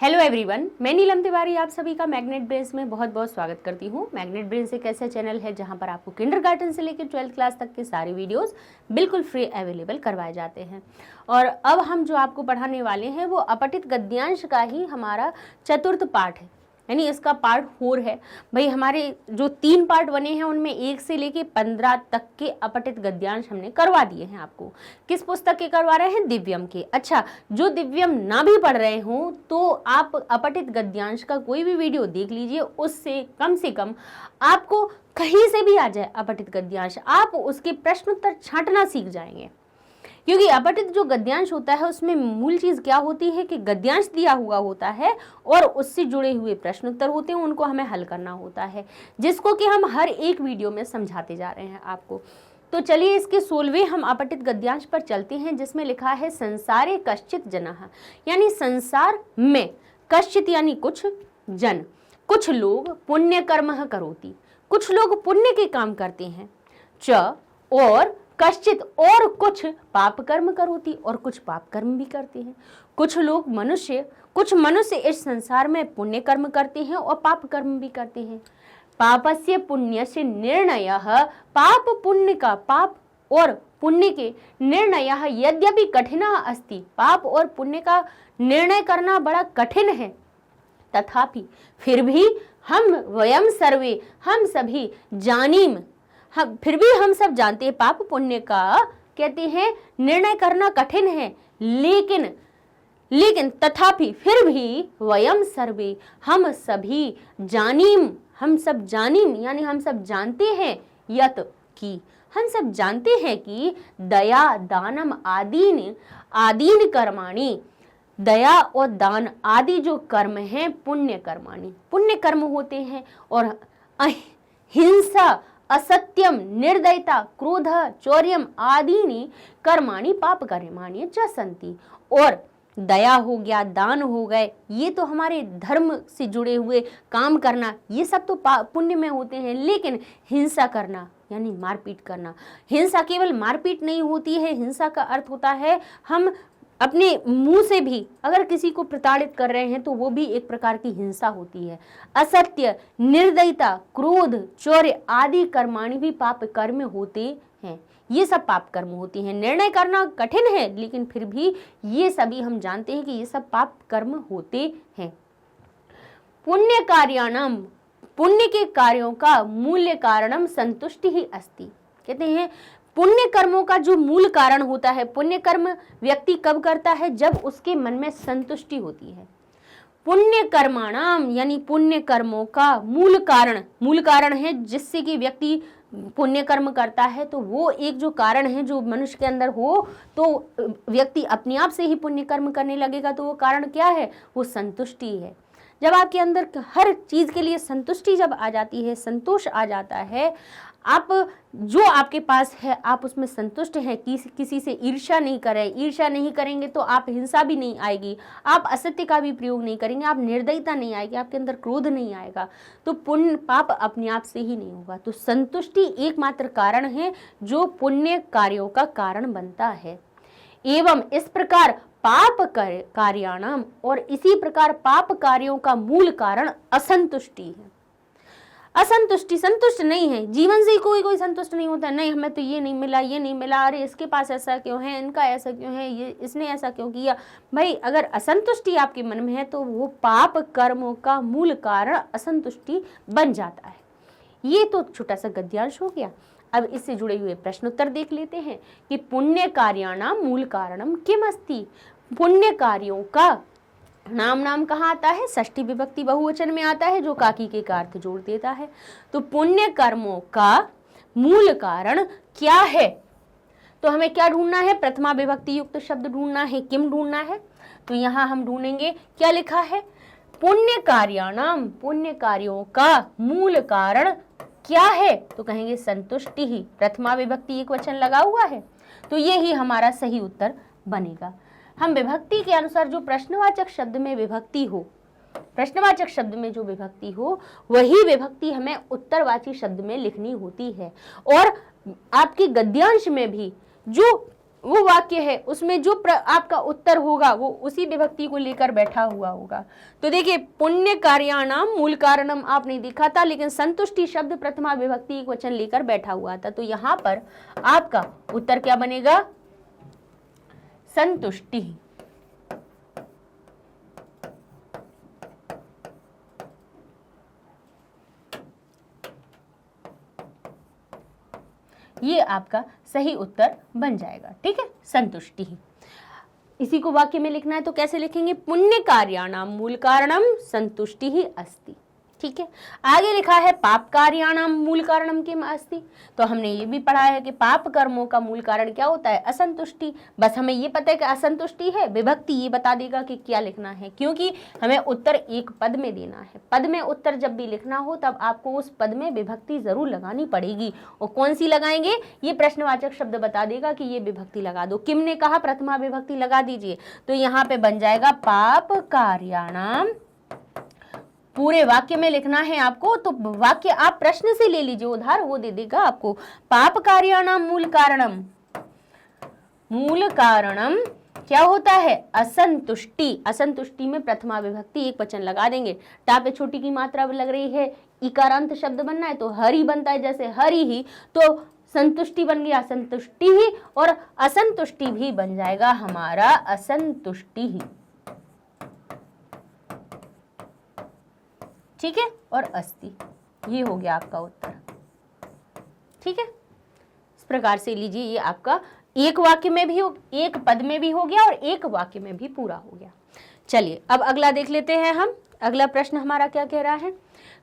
Hello everyone, मैं नीलम तिवारी आप सभी का मैग्नेट ब्रेन्स में बहुत बहुत स्वागत करती हूँ। मैग्नेट ब्रेन्स एक ऐसा चैनल है जहाँ पर आपको किंडरगार्टन से लेकर 12th क्लास तक के सारे वीडियोस बिल्कुल फ्री अवेलेबल करवाए जाते हैं। और अब हम जो आपको पढ़ाने वाले हैं वो अपठित गद्यांश का ही हमारा चतुर्थ पाठ है, यानी इसका पार्ट 4 है। भाई हमारे जो 3 पार्ट बने हैं उनमें 1 से लेके 15 तक के अपठित गद्यांश हमने करवा दिए हैं। आपको किस पुस्तक के करवा रहे हैं? दिव्यम के। अच्छा, जो दिव्यम ना भी पढ़ रहे हो तो आप अपठित गद्यांश का कोई भी वीडियो देख लीजिए, उससे कम आपको कहीं से भी आ जाए अपठित गद्यांश, आप उसके प्रश्न उत्तर छांटना सीख जाएंगे। क्योंकि अपठित जो गद्यांश होता है उसमें मूल चीज क्या होती है कि गद्यांश दिया हुआ होता है और उससे जुड़े हुए प्रश्न उत्तर होते हैं, उनको हमें हल करना होता है, जिसको कि हम हर एक वीडियो में समझाते जा रहे हैं आपको। तो चलिए इसके 16वें हम अपठित गद्यांश पर चलते हैं, जिसमें लिखा है संसारे कश्चित जनः, यानी संसार में कश्चित यानी कुछ, जन कुछ लोग पुण्य कर्म करोति, कुछ लोग पुण्य के काम करते हैं, च और कश्चित और कुछ पाप कर्म करोति और कुछ पाप कर्म भी करते हैं। कुछ मनुष्य इस संसार में पुण्य कर्म करते हैं और पाप कर्म भी करते हैं। पापस्य पुण्यस्य निर्णयः, पाप पुण्य का, पाप और पुण्य के निर्णयः यद्यपि कठिनः अस्ति, पाप और पुण्य का निर्णय करना बड़ा कठिन है, तथापि फिर भी वयम सर्वे, हम सभी जानीम, फिर भी हम सब जानते हैं पाप पुण्य का, कहते हैं निर्णय करना कठिन है, लेकिन तथापि फिर भी वयम सर्वे, हम सभी जानीम, हम सब जानीम यानी हम सब जानते हैं, यत की, हम सब जानते हैं कि दया दानम आदीन कर्माणि, दया और दान आदि जो कर्म हैं पुण्य कर्माणि, पुण्य कर्म होते हैं, और हिंसा, असत्यम, निर्दयता, क्रोध, चौर्यम आदि कर्माणि पाप कर्माणि च सन्ति। और दया हो गया, दान हो गए, ये तो हमारे धर्म से जुड़े हुए काम करना, ये सब तो पुण्य में होते हैं। लेकिन हिंसा करना यानी मारपीट करना, हिंसा केवल मारपीट नहीं होती है, हिंसा का अर्थ होता है हम अपने मुंह से भी अगर किसी को प्रताड़ित कर रहे हैं तो वो भी एक प्रकार की हिंसा होती है। असत्य, निर्दयता, क्रोध, चौर्य आदि कर्माणि भी पाप कर्म होते हैं, ये सब पाप कर्म होती हैं। निर्णय करना कठिन है, लेकिन फिर भी ये सभी हम जानते हैं कि ये सब पाप कर्म होते हैं। पुण्य कार्याणाम, पुण्य के कार्यों का मूल्य कारणम संतुष्टि ही अस्ति, कहते हैं पुण्य कर्मों का जो मूल कारण होता है, पुण्य कर्म व्यक्ति कब करता है? जब उसके मन में संतुष्टि होती है। पुण्य कर्माणाम यानी पुण्य कर्मों का मूल कारण है जिससे कि व्यक्ति पुण्य कर्म करता है, तो वो एक जो कारण है जो मनुष्य के अंदर हो तो व्यक्ति अपने आप से ही पुण्य कर्म करने लगेगा। तो वो कारण क्या है? वो संतुष्टि है। जब आपके अंदर हर चीज के लिए संतुष्टि जब आ जाती है, संतोष आ जाता है, आप जो आपके पास है आप उसमें संतुष्ट हैं, किसी से ईर्ष्या नहीं करें, ईर्ष्या नहीं करेंगे तो आप हिंसा भी नहीं आएगी, आप असत्य का भी प्रयोग नहीं करेंगे, आप निर्दयता नहीं आएगी, आपके अंदर क्रोध नहीं आएगा, तो पुण्य पाप अपने आप से ही नहीं होगा। तो संतुष्टि एकमात्र कारण है जो पुण्य कार्यों का कारण बनता है। एवं इस प्रकार पाप कार्याणाम, और इसी प्रकार पाप कार्यों का मूल कारण असंतुष्टि है। असंतुष्टि, संतुष्ट नहीं है, जीवन से ही कोई संतुष्ट नहीं होता, नहीं हमें तो ये नहीं मिला, अरे इसके पास ऐसा क्यों है, इनका ऐसा क्यों है, ये इसने ऐसा क्यों किया। भाई अगर असंतुष्टि आपके मन में है तो वो पाप कर्मों का मूल कारण असंतुष्टि बन जाता है। ये तो छोटा सा गद्यांश हो गया। अब इससे जुड़े हुए प्रश्न उत्तर देख लेते हैं कि पुण्य कार्याणाम मूल कारणम किम अस्ति, पुण्य कार्यों का नाम कहाँ आता है? षष्ठी विभक्ति बहुवचन में आता है, जो काकी के का अर्थ जोड़ देता है। तो पुण्य कर्मों का मूल कारण क्या है? तो हमें क्या ढूंढना है? प्रथमा विभक्ति युक्त शब्द ढूंढना है, किम ढूंढना है। तो यहाँ हम ढूंढेंगे, क्या लिखा है? पुण्य कार्याणाम, पुण्य कार्यों का मूल कारण क्या है? तो कहेंगे संतुष्टि ही, प्रथमा विभक्ति एक वचन लगा हुआ है, तो ये ही हमारा सही उत्तर बनेगा। हम विभक्ति के अनुसार जो प्रश्नवाचक शब्द में विभक्ति हो, प्रश्नवाचक शब्द में जो विभक्ति हो वही विभक्ति हमें उत्तरवाची शब्द में लिखनी होती है। और आपके गद्यांश में भी जो वो वाक्य है उसमें जो आपका उत्तर होगा वो उसी विभक्ति को लेकर बैठा हुआ होगा। तो देखिए पुण्य कार्याणाम मूल कारणम आप नहीं दिखा था, लेकिन संतुष्टि शब्द प्रथमा विभक्ति एक वचन लेकर बैठा हुआ था। तो यहां पर आपका उत्तर क्या बनेगा? संतुष्टि। ये आपका सही उत्तर बन जाएगा। ठीक है, संतुष्टि। इसी को वाक्य में लिखना है तो कैसे लिखेंगे? पुण्य कार्याणाम मूल कारणम संतुष्टि ही अस्ति। ठीक है, आगे लिखा है पाप कार्याणाम मूल कारणम किम अस्ति। तो हमने ये भी पढ़ा है कि पाप कर्मों का मूल कारण क्या होता है? असंतुष्टि। बस हमें ये पता है कि असंतुष्टि है, विभक्ति ये बता देगा कि क्या लिखना है, क्योंकि हमें उत्तर एक पद में देना है। पद में उत्तर जब भी लिखना हो तब आपको उस पद में विभक्ति जरूर लगानी पड़ेगी। और कौन सी लगाएंगे? ये प्रश्नवाचक शब्द बता देगा कि ये विभक्ति लगा दो। किम ने कहा प्रथमा विभक्ति लगा दीजिए, तो यहाँ पे बन जाएगा पाप कार्याणाम। पूरे वाक्य में लिखना है आपको, तो वाक्य आप प्रश्न से ले लीजिए, उधार वो दे देगा आपको। पाप कार्याणाम मूल कारणम, मूल कारणम क्या होता है? असंतुष्टि। असंतुष्टि में प्रथमा विभक्ति एक वचन लगा देंगे। टा पे छोटी की मात्रा लग रही है, इकारांत शब्द बनना है तो हरि बनता है, जैसे हरि ही, तो संतुष्टि बन गया संतुष्टि ही, और असंतुष्टि भी बन जाएगा हमारा असंतुष्टि ही। ठीक है, और अस्ति। ये हो गया आपका उत्तर। ठीक है, इस प्रकार से लीजिए, ये आपका एक वाक्य में भी हो, एक पद में भी हो गया और एक वाक्य में भी पूरा हो गया। चलिए अब अगला देख लेते हैं हम। अगला प्रश्न हमारा क्या कह रहा है?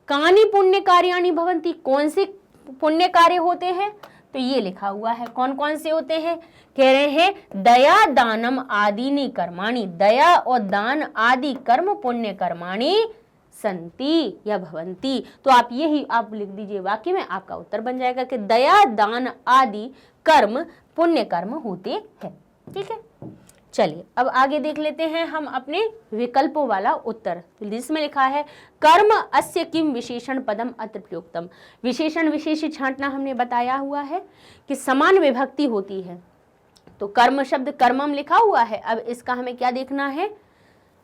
कानि पुण्य कार्याणि भवन्ति। कौन से पुण्य कार्य होते हैं? तो ये लिखा हुआ है, कौन कौन से होते हैं? कह रहे हैं दया दानम आदि कर्माणि। दया और दान आदि कर्म पुण्य कर्माणि संति या भवंती। तो आप यही आप लिख दीजिए वाक्य में, आपका उत्तर बन जाएगा कि दया दान आदि कर्म पुण्य कर्म होते हैं। ठीक है, चलिए अब आगे देख लेते हैं हम अपने विकल्पों वाला उत्तर, जिसमें लिखा है कर्म अस्य किम विशेषण पदम अत्र प्रयुक्तम। विशेषण विशेष छांटना हमने बताया हुआ है कि समान विभक्ति होती है। तो कर्म शब्द कर्मम लिखा हुआ है, अब इसका हमें क्या देखना है?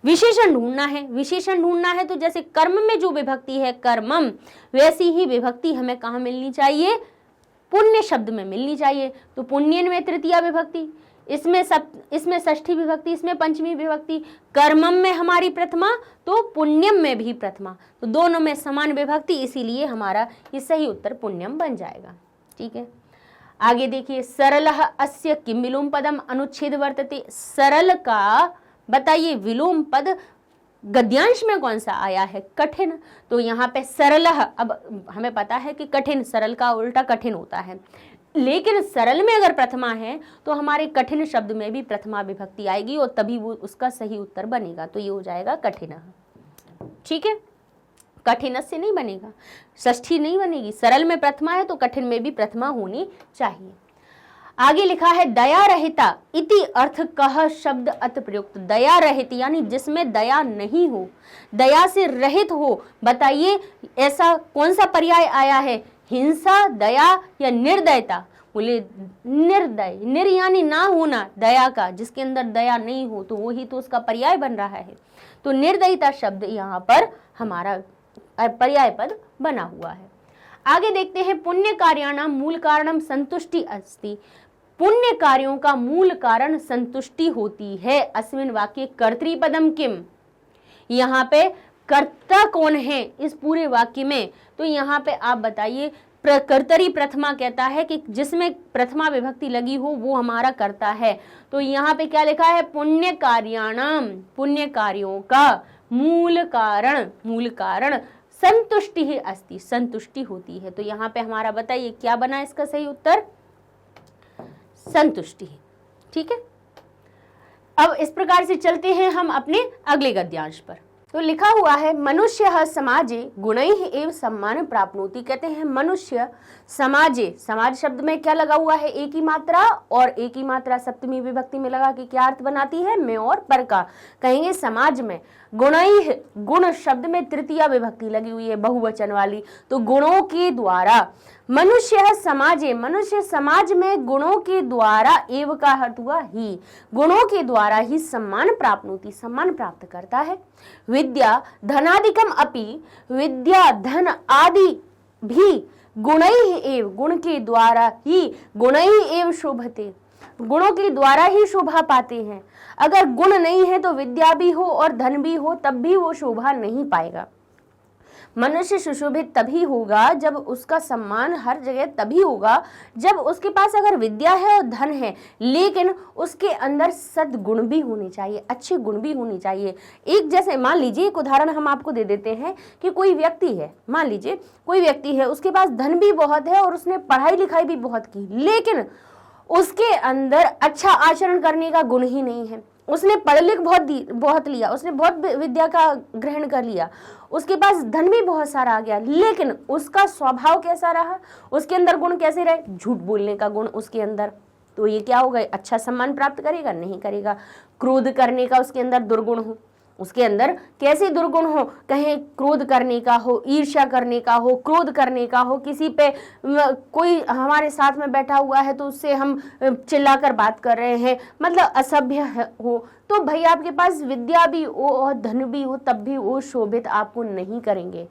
विशेषण ढूंढना है। विशेषण ढूंढना है तो जैसे कर्म में जो विभक्ति है कर्मम, वैसी ही विभक्ति हमें कहाँ मिलनी चाहिए? पुण्य शब्द में मिलनी चाहिए। तो पुण्यन में तृतीया विभक्ति, इसमें षष्ठी विभक्ति, इसमें पंचमी विभक्ति। कर्मम में हमारी प्रथमा, तो पुण्यम में भी प्रथमा, तो दोनों में समान विभक्ति, इसीलिए हमारा ये सही उत्तर पुण्यम बन जाएगा। ठीक है, आगे देखिए सरलः अस्य किम विलोम पदम अनुच्छेद वर्तते। सरल का बताइए विलोम पद गद्यांश में कौन सा आया है? कठिन। तो यहाँ पे सरलः, अब हमें पता है कि कठिन, सरल का उल्टा कठिन होता है, लेकिन सरल में अगर प्रथमा है तो हमारे कठिन शब्द में भी प्रथमा विभक्ति आएगी और तभी वो उसका सही उत्तर बनेगा। तो ये हो जाएगा कठिन। ठीक है, कठिन से नहीं बनेगा, षष्ठी नहीं बनेगी। सरल में प्रथमा है तो कठिन में भी प्रथमा होनी चाहिए। आगे लिखा है दया रहिता इति अर्थ कह शब्द अत प्रयुक्त। दया रहित यानी जिसमें दया नहीं हो, दया से रहित हो। बताइए ऐसा कौन सा पर्याय आया है? हिंसा, दया या निर्दयता? बोले निर्दय, निर यानी ना होना दया का, जिसके अंदर दया नहीं हो, तो वही तो उसका पर्याय बन रहा है। तो निर्दयता शब्द यहाँ पर हमारा पर्याय पद बना हुआ है। आगे देखते हैं पुण्य कार्याणाम मूल कारणम संतुष्टि अस्ति। पुण्य कार्यों का मूल कारण संतुष्टि होती है। अस्मिन् वाक्य कर्तृपदम किम। यहाँ पे कर्ता कौन है इस पूरे वाक्य में? तो यहाँ पे आप बताइए, कर्तरी प्रथमा कहता है कि जिसमें प्रथमा विभक्ति लगी हो वो हमारा कर्ता है। तो यहाँ पे क्या लिखा है? पुण्य कार्याणाम, पुण्य कार्यों का मूल कारण संतुष्टि ही अस्ति, संतुष्टि होती है। तो यहाँ पे हमारा बताइए क्या बना इसका सही उत्तर? संतुष्टि। ठीक है, अब इस प्रकार से चलते हैं हम अपने अगले गद्यांश पर। तो लिखा हुआ है मनुष्य समाजे गुणैः एव सम्मान प्राप्नोति। कहते हैं मनुष्य समाजे, समाज शब्द में क्या लगा हुआ है? एक ही मात्रा, और एक ही मात्रा सप्तमी विभक्ति में लगा कि क्या अर्थ बनाती है? में और पर का। कहेंगे समाज में गुणैः, गुण शब्द में तृतीया विभक्ति लगी हुई है बहुवचन वाली, तो गुणों के द्वारा। मनुष्य समाजे, मनुष्य समाज में गुणों के द्वारा, एव का अर्थ हुआ ही, गुणों के द्वारा ही सम्मान प्राप्नोति, सम्मान प्राप्त करता है। विद्या धनादिकम अपि, विद्या धन आदि भी गुणैः एव, गुण के द्वारा ही, गुणैः एव शोभते, गुणों के द्वारा ही शोभा पाते हैं। अगर गुण नहीं है तो विद्या भी हो और धन भी हो तब भी वो शोभा नहीं पाएगा। मनुष्य सुशोभित तभी होगा जब उसका सम्मान हर जगह तभी होगा जब उसके पास अगर विद्या है और धन है, लेकिन उसके अंदर सद्गुण भी होने चाहिए, अच्छे गुण भी होने चाहिए। एक जैसे मान लीजिए, एक उदाहरण हम आपको दे देते हैं कि कोई व्यक्ति है, मान लीजिए कोई व्यक्ति है, उसके पास धन भी बहुत है और उसने पढ़ाई लिखाई भी बहुत की, लेकिन उसके अंदर अच्छा आचरण करने का गुण ही नहीं है। उसने पढ़ लिख बहुत लिया, उसने बहुत विद्या का ग्रहण कर लिया, उसके पास धन भी बहुत सारा आ गया, लेकिन उसका स्वभाव कैसा रहा, उसके अंदर गुण कैसे रहे, झूठ बोलने का गुण उसके अंदर, तो ये क्या होगा, अच्छा सम्मान प्राप्त करेगा, नहीं करेगा। क्रोध करने का उसके अंदर दुर्गुण हो, उसके अंदर कैसे दुर्गुण हो, कहीं क्रोध करने का हो, ईर्ष्या करने का हो, क्रोध करने का हो, किसी पे कोई हमारे साथ में बैठा हुआ है तो उससे हम चिल्लाकर बात कर रहे हैं, मतलब असभ्य हो, तो भाई आपके पास विद्या भी हो और धन भी हो तब भी वो शोभित आपको नहीं करेंगे,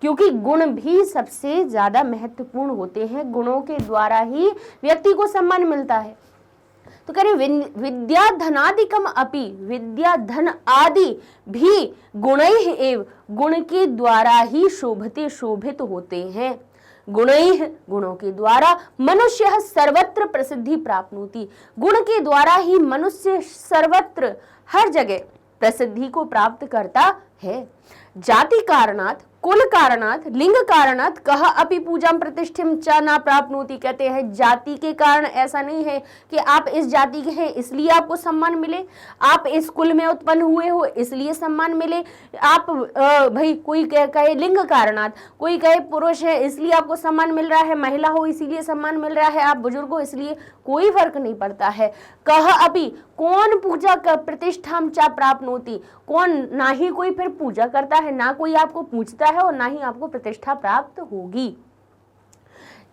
क्योंकि गुण भी सबसे ज्यादा महत्वपूर्ण होते हैं। गुणों के द्वारा ही व्यक्ति को सम्मान मिलता है। तो कह रहे विद्या धनादिकम अपि, विद्या धन आदि भी गुणैः एव, गुण के द्वारा ही शोभते, शोभित होते हैं। गुणैः, गुणों के द्वारा मनुष्य सर्वत्र प्रसिद्धि प्राप्नोति, गुण के द्वारा ही मनुष्य सर्वत्र हर जगह प्रसिद्धि को प्राप्त करता है। जाति कारणात्, कुल कारणात्, लिंग कारणात् कह अपि पूजा प्रतिष्ठिम च न प्राप्नोति, कहते हैं जाति के कारण ऐसा नहीं है कि आप इस जाति के हैं इसलिए आपको सम्मान मिले, आप इस कुल में उत्पन्न हुए हो इसलिए सम्मान मिले, आप भाई कोई कहे लिंग कारणात्, कोई कहे पुरुष है इसलिए आपको सम्मान मिल रहा है, महिला हो इसीलिए सम्मान मिल रहा है, आप बुजुर्ग हो इसलिए, कोई फर्क नहीं पड़ता है। कह अपि, कौन पूजा कर प्रतिष्ठा च प्राप्नोति, कौन, ना ही कोई फिर पूजा करता है, ना कोई आपको पूछता है और ना ही आपको प्रतिष्ठा प्राप्त होगी।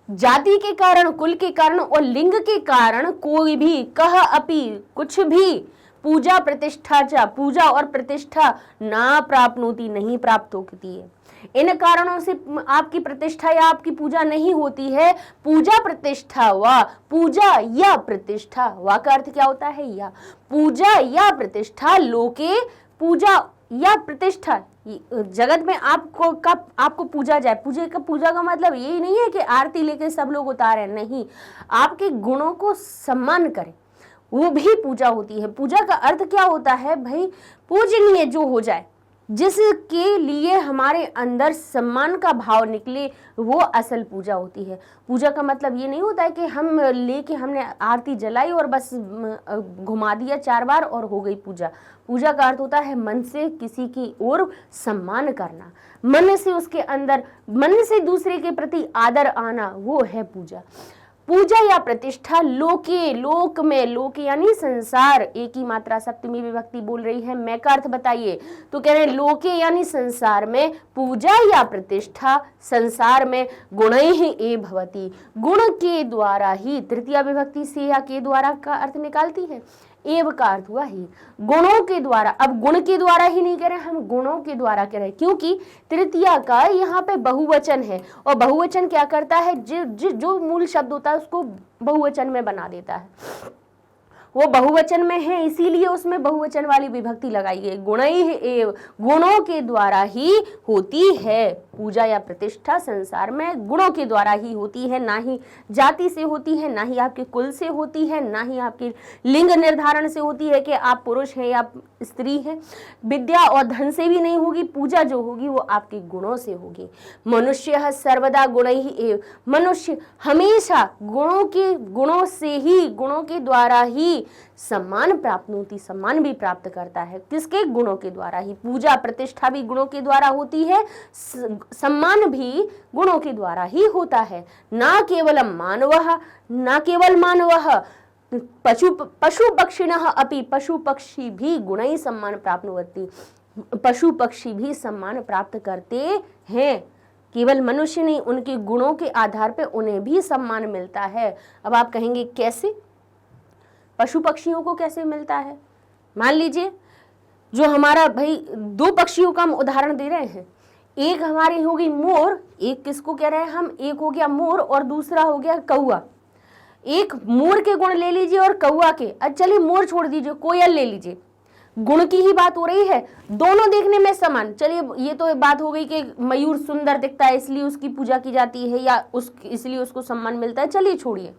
जाति के कारण, कुल के कारण और लिंग के कारण कोई भी, कह अपि, कुछ भी, पूजा प्रतिष्ठा च, पूजा और प्रतिष्ठा ना प्राप्नोति, नहीं प्राप्त होती है। इन कारणों से आपकी प्रतिष्ठा या आपकी पूजा नहीं होती है। पूजा प्रतिष्ठा व, पूजा या प्रतिष्ठा, वा का अर्थ क्या होता है, या, पूजा या प्रतिष्ठा लोके, पूजा या प्रतिष्ठा जगत में आपको पूजा जाए। पूजा का मतलब यही नहीं है कि आरती लेके सब लोग उतारे, नहीं, आपके गुणों को सम्मान करें, वो भी पूजा होती है। पूजा का अर्थ क्या होता है भाई, पूजनीय जो हो जाए, जिसके लिए हमारे अंदर सम्मान का भाव निकले, वो असल पूजा होती है। पूजा का मतलब ये नहीं होता है कि हम लेके हमने आरती जलाई और बस घुमा दिया 4 बार और हो गई पूजा। पूजा का अर्थ होता है मन से किसी की ओर सम्मान करना, मन से उसके अंदर, मन से दूसरे के प्रति आदर आना, वो है पूजा। पूजा या प्रतिष्ठा लोके, लोक में, लोक यानी संसार, एक ही मात्रा सप्तमी विभक्ति बोल रही है, मैं का अर्थ बताइए, तो कह रहे हैं लोके यानी संसार में, पूजा या प्रतिष्ठा संसार में, गुणैः एव भवति, गुण के द्वारा ही, तृतीया विभक्ति से या के द्वारा का अर्थ निकालती है, एव का अर्थ हुआ ही, गुणों के द्वारा। अब गुण के द्वारा ही नहीं कह रहे, हम गुणों के द्वारा कह रहे, क्योंकि तृतीया का यहाँ पे बहुवचन है और बहुवचन क्या करता है, जो मूल शब्द होता है उसको बहुवचन में बना देता है। वो बहुवचन में है इसीलिए उसमें बहुवचन वाली विभक्ति लगाई है। गुणैः एव, गुणों के द्वारा ही होती है पूजा या प्रतिष्ठा संसार में, गुणों के द्वारा ही होती है, ना ही जाति से होती है, ना ही आपके कुल से होती है, ना ही आपके लिंग निर्धारण से होती है कि आप पुरुष हैं या स्त्री हैं। विद्या और धन से भी नहीं होगी, पूजा जो होगी वो आपके गुणों से होगी। मनुष्य सर्वदा गुणैः एव, मनुष्य हमेशा गुणों से ही, गुणों के द्वारा ही सम्मान प्राप्त होती, सम्मान भी प्राप्त करता है, किसके, गुणों के द्वारा ही। पूजा प्रतिष्ठा भी गुणों के द्वारा होती है, सम्मान भी गुणों के द्वारा ही होता है। ना केवल मानवः, ना केवल मानवः, पशु पक्षिणः अपि, पशु पक्षी भी गुणैः सम्मान प्राप्नुवन्ति, पशु पक्षी भी सम्मान प्राप्त करते हैं। केवल मनुष्य नहीं, उनके गुणों के आधार पर उन्हें भी सम्मान मिलता है। अब आप कहेंगे कैसे, पशु पक्षियों को कैसे मिलता है? मान लीजिए जो हमारा भाई दो पक्षियों का हम उदाहरण दे रहे हैं, एक हमारी हो गई मोर, एक किसको कह रहे हैं हम, एक हो गया मोर और दूसरा हो गया कौआ। एक मोर के गुण ले लीजिए और कौआ के, चलिए मोर छोड़ दीजिए, कोयल ले लीजिए, गुण की ही बात हो रही है, दोनों देखने में समान। चलिए ये तो बात हो गई कि मयूर सुंदर दिखता है इसलिए उसकी पूजा की जाती है या इसलिए उसको सम्मान मिलता है, चलिए छोड़िए।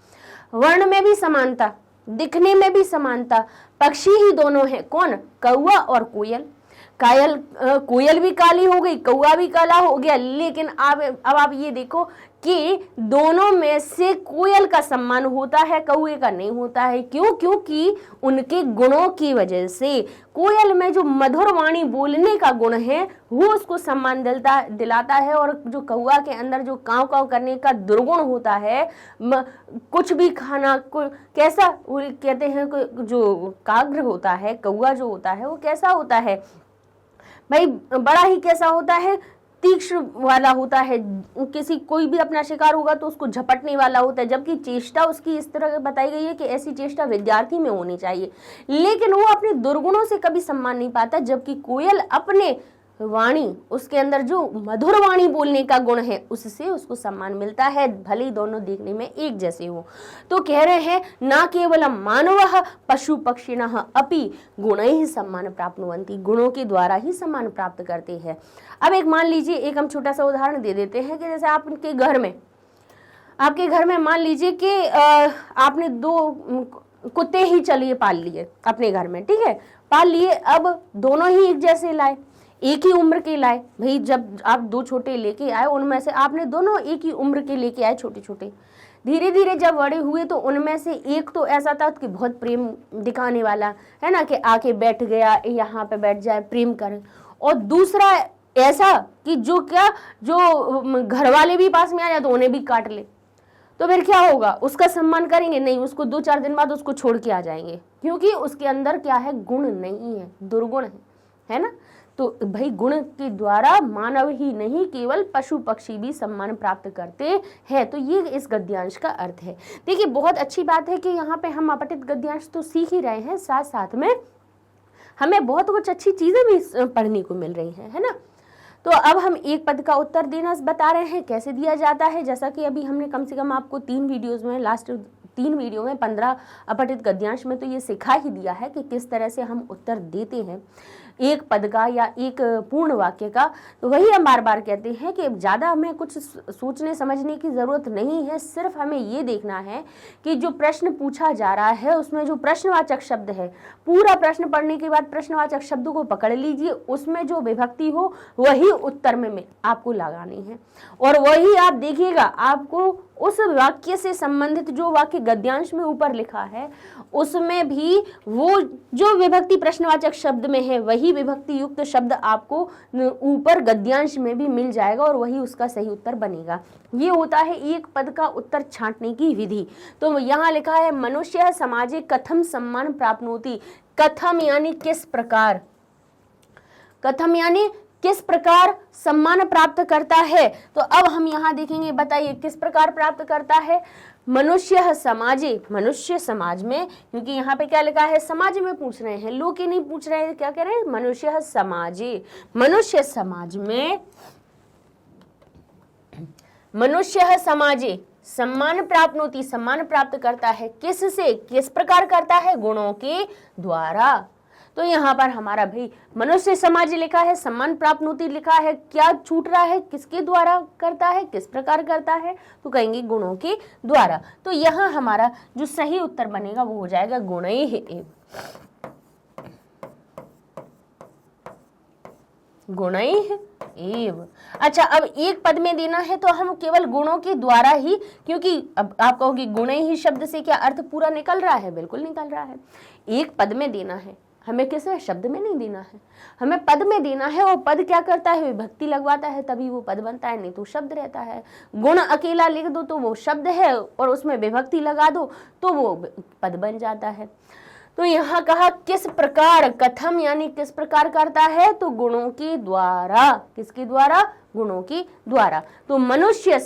वर्ण में भी समानता, दिखने में भी समानता, पक्षी ही दोनों हैं, कौन, कौआ और कोयल। कोयल भी काली हो गई, कौआ भी काला हो गया, लेकिन अब आप ये देखो कि दोनों में से कोयल का सम्मान होता है, कौए का नहीं होता है। क्यों? क्योंकि उनके गुणों की वजह से। कोयल में जो मधुर वाणी बोलने का गुण है वो उसको सम्मान दिलाता है, और जो कौआ के अंदर जो काव काव करने का दुर्गुण होता है, कुछ भी खाना कैसा कहते हैं, जो काग्र होता है, कौआ जो होता है वो कैसा होता है भाई, बड़ा ही कैसा होता है, तीक्ष्ण वाला होता है, कोई भी अपना शिकार होगा तो उसको झपटने वाला होता है। जबकि चेष्टा उसकी इस तरह बताई गई है कि ऐसी चेष्टा विद्यार्थी में होनी चाहिए, लेकिन वो अपने दुर्गुणों से कभी सम्मान नहीं पाता। जबकि कोयल अपने वाणी, उसके अंदर जो मधुर वाणी बोलने का गुण है, उससे उसको सम्मान मिलता है, भले ही दोनों देखने में एक जैसे हो। तो कह रहे हैं ना केवलम मानवः पशु पक्षिणः अपि गुणैः सम्मान प्राप्नुवन्ति, गुणों के द्वारा ही सम्मान प्राप्त करते हैं। अब एक मान लीजिए, एक हम छोटा सा उदाहरण दे देते हैं कि जैसे आपके घर में मान लीजिए कि आपने दो कुत्ते ही चलिए पाल लिए अपने घर में, ठीक है, पाल लिए। अब दोनों ही एक जैसे लाए, एक ही उम्र के लाए भाई। जब आप दो छोटे लेके आए, उनमें से आपने दोनों एक ही उम्र के लेके आए, छोटे छोटे। धीरे धीरे जब बड़े हुए तो उनमें से एक तो ऐसा था कि बहुत प्रेम दिखाने वाला है ना, कि आके बैठ गया, यहाँ पे बैठ जाए, प्रेम करे। और दूसरा ऐसा कि जो घर वाले भी पास में आ जाए तो उन्हें भी काट ले। तो फिर क्या होगा, उसका सम्मान करेंगे नहीं, उसको 2-4 दिन बाद उसको छोड़ के आ जाएंगे, क्योंकि उसके अंदर क्या है, गुण नहीं है, दुर्गुण है ना। तो भाई गुण के द्वारा मानव ही नहीं, केवल पशु पक्षी भी सम्मान प्राप्त करते हैं। तो ये इस गद्यांश का अर्थ है। देखिए बहुत अच्छी बात है कि यहाँ पे हम अपठित गद्यांश तो सीख ही रहे हैं, साथ साथ में हमें बहुत कुछ अच्छी चीजें भी पढ़ने को मिल रही हैं, है ना। तो अब हम एक पद का उत्तर देना बता रहे हैं, कैसे दिया जाता है। जैसा कि अभी हमने कम से कम आपको 3 वीडियोज में, लास्ट 3 वीडियो में 15 अपठित गद्यांश में तो ये सिखा ही दिया है कि किस तरह से हम उत्तर देते हैं एक पद का या एक पूर्ण वाक्य का। तो वही हम बार बार कहते हैं कि ज़्यादा हमें कुछ सोचने समझने की ज़रूरत नहीं है, सिर्फ हमें ये देखना है कि जो प्रश्न पूछा जा रहा है उसमें जो प्रश्नवाचक शब्द है, पूरा प्रश्न पढ़ने के बाद प्रश्नवाचक शब्द को पकड़ लीजिए, उसमें जो विभक्ति हो वही उत्तर में आपको लगानी है। और वही आप देखिएगा, आपको उस वाक्य से संबंधित जो वाक्य गद्यांश में ऊपर लिखा है उसमें भी वो जो विभक्ति प्रश्नवाचक शब्द में है वही विभक्ति युक्त शब्द आपको ऊपर गद्यांश में भी मिल जाएगा और वही उसका सही उत्तर बनेगा। ये होता है एक पद का उत्तर छांटने की विधि। तो यहाँ लिखा है मनुष्य समाजे कथम सम्मान प्राप्नोति। कथम यानी किस प्रकार, कथम यानी किस प्रकार सम्मान प्राप्त करता है। तो अब हम यहाँ देखेंगे, बताइए किस प्रकार प्राप्त करता है। मनुष्य समाजे, मनुष्य समाज में, क्योंकि यहाँ पे क्या लिखा है, समाज में पूछ रहे हैं, लोग ही नहीं पूछ रहे हैं, क्या कह रहे हैं, मनुष्य समाजे, मनुष्य समाज में, मनुष्य समाजे सम्मान प्राप्नोति, सम्मान प्राप्त करता है, किससे, किस प्रकार करता है, गुणों के द्वारा। तो यहाँ पर हमारा भाई मनुष्य समाज लिखा है, सम्मान प्राप्नोति लिखा है, क्या छूट रहा है, किसके द्वारा करता है, किस प्रकार करता है, तो कहेंगे गुणों के द्वारा। तो यहाँ हमारा जो सही उत्तर बनेगा वो हो जाएगा गुणैः एव, गुणैः एव। अच्छा, अब एक पद में देना है तो हम केवल गुणों के द्वारा ही, क्योंकि अब आप कहोगे गुणैः शब्द से क्या अर्थ पूरा निकल रहा है, बिल्कुल निकल रहा है। एक पद में देना है, हमें किसी शब्द में नहीं देना है, हमें पद में देना है। और पद क्या करता है, विभक्ति लगवाता है, तभी वो पद बनता है, नहीं तो शब्द रहता है। गुण अकेला लिख दो तो वो शब्द है, और उसमें विभक्ति लगा दो तो वो पद बन जाता है। तो यहाँ कहा किस प्रकार, कथम यानी किस प्रकार करता है, तो गुणों के द्वारा। किसके द्वारा, गुणों के द्वारा। तो मनुष्य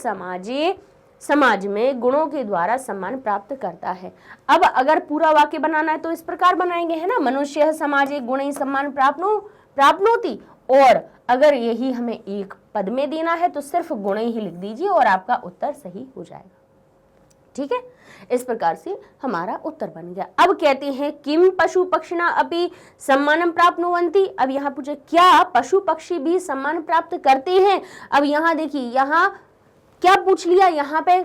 समाज में गुणों के द्वारा सम्मान प्राप्त करता है। अब अगर पूरा वाक्य बनाना है तो इस प्रकार बनाएंगे, है ना, मनुष्य समाजे गुणैः सम्मान प्राप्नोति। और अगर यही हमें एक पद में देना है तो सिर्फ गुणैः ही लिख दीजिए और आपका उत्तर सही हो जाएगा। ठीक है, इस प्रकार से हमारा उत्तर बन गया। अब कहते हैं किम पशु पक्षिणा अपि सम्मानम प्राप्नुवन्ति। अब यहाँ पूछे क्या पशु पक्षी भी सम्मान प्राप्त करते हैं। अब यहाँ देखिए, यहाँ क्या पूछ लिया यहाँ पे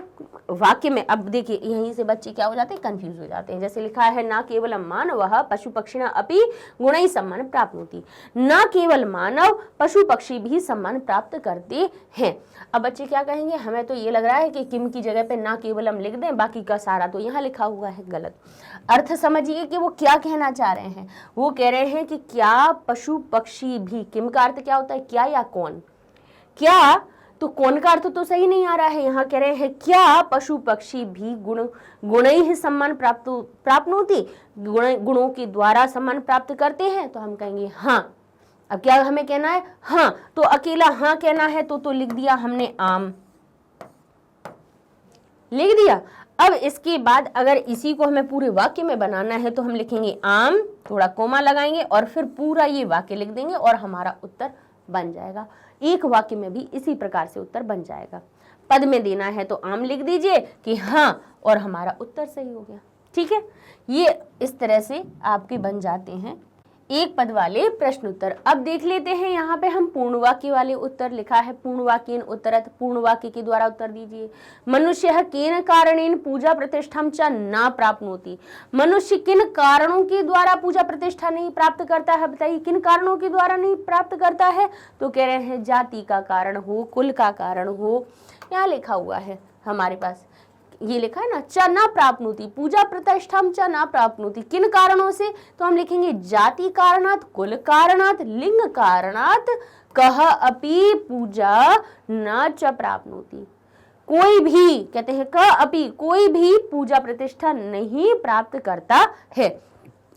वाक्य में। अब देखिए यहीं से बच्चे क्या हो जाते हैं, कंफ्यूज हो जाते हैं। जैसे लिखा है ना केवल मानवः पशु पक्षिणा अपि गुणैः सम्मान प्राप्नोति, ना केवल मानव पशु पक्षी भी सम्मान प्राप्त करते हैं। अब बच्चे क्या कहेंगे, हमें तो ये लग रहा है कि किम की जगह पे ना केवलम लिख दें, बाकी का सारा तो यहाँ लिखा हुआ है गलत। अर्थ समझिए कि वो क्या कहना चाह रहे हैं। वो कह रहे हैं कि क्या पशु पक्षी भी, किम का अर्थ क्या होता है, क्या या कौन, क्या, तो कौन का अर्थ तो सही नहीं आ रहा है। यहाँ कह रहे हैं क्या पशु पक्षी भी गुणैः सम्मान प्राप्नोति, गुणों के द्वारा सम्मान प्राप्त करते हैं। तो हम कहेंगे हाँ। अब क्या हमें कहना है, हाँ, तो अकेला हाँ कहना है तो लिख दिया हमने आम, लिख दिया। अब इसके बाद अगर इसी को हमें पूरे वाक्य में बनाना है तो हम लिखेंगे आम, थोड़ा कोमा लगाएंगे और फिर पूरा ये वाक्य लिख देंगे और हमारा उत्तर बन जाएगा। एक वाक्य में भी इसी प्रकार से उत्तर बन जाएगा। पद में देना है तो आम लिख दीजिए कि हाँ और हमारा उत्तर सही हो गया। ठीक है, ये इस तरह से आपके बन जाते हैं एक पद वाले प्रश्न उत्तर। अब देख लेते हैं यहाँ पे हम पूर्ण वाक्य वाले उत्तर। लिखा है पूर्ण वाक्येन उत्तरत्, पूर्ण वाक्य के द्वारा उत्तर दीजिए। मनुष्य केन कारणेन पूजा प्रतिष्ठा च न प्राप्नोति। मनुष्य किन कारणों के द्वारा पूजा प्रतिष्ठा नहीं प्राप्त करता है, बताइए किन कारणों के द्वारा नहीं प्राप्त करता है। तो कह रहे हैं जाति का कारण हो, कुल का कारण हो। यहाँ लिखा हुआ है हमारे पास, ये लिखा है ना, च न प्राप्नोति, पूजा प्रतिष्ठा च न प्राप्नोति। किन कारणों से, तो हम लिखेंगे जाति कारणात्, कुल कारणात्, लिंग कारणात्, कह अपि पूजा न च प्राप्नोति। कोई भी, कहते हैं कह अपि, कोई भी पूजा प्रतिष्ठा नहीं प्राप्त करता है।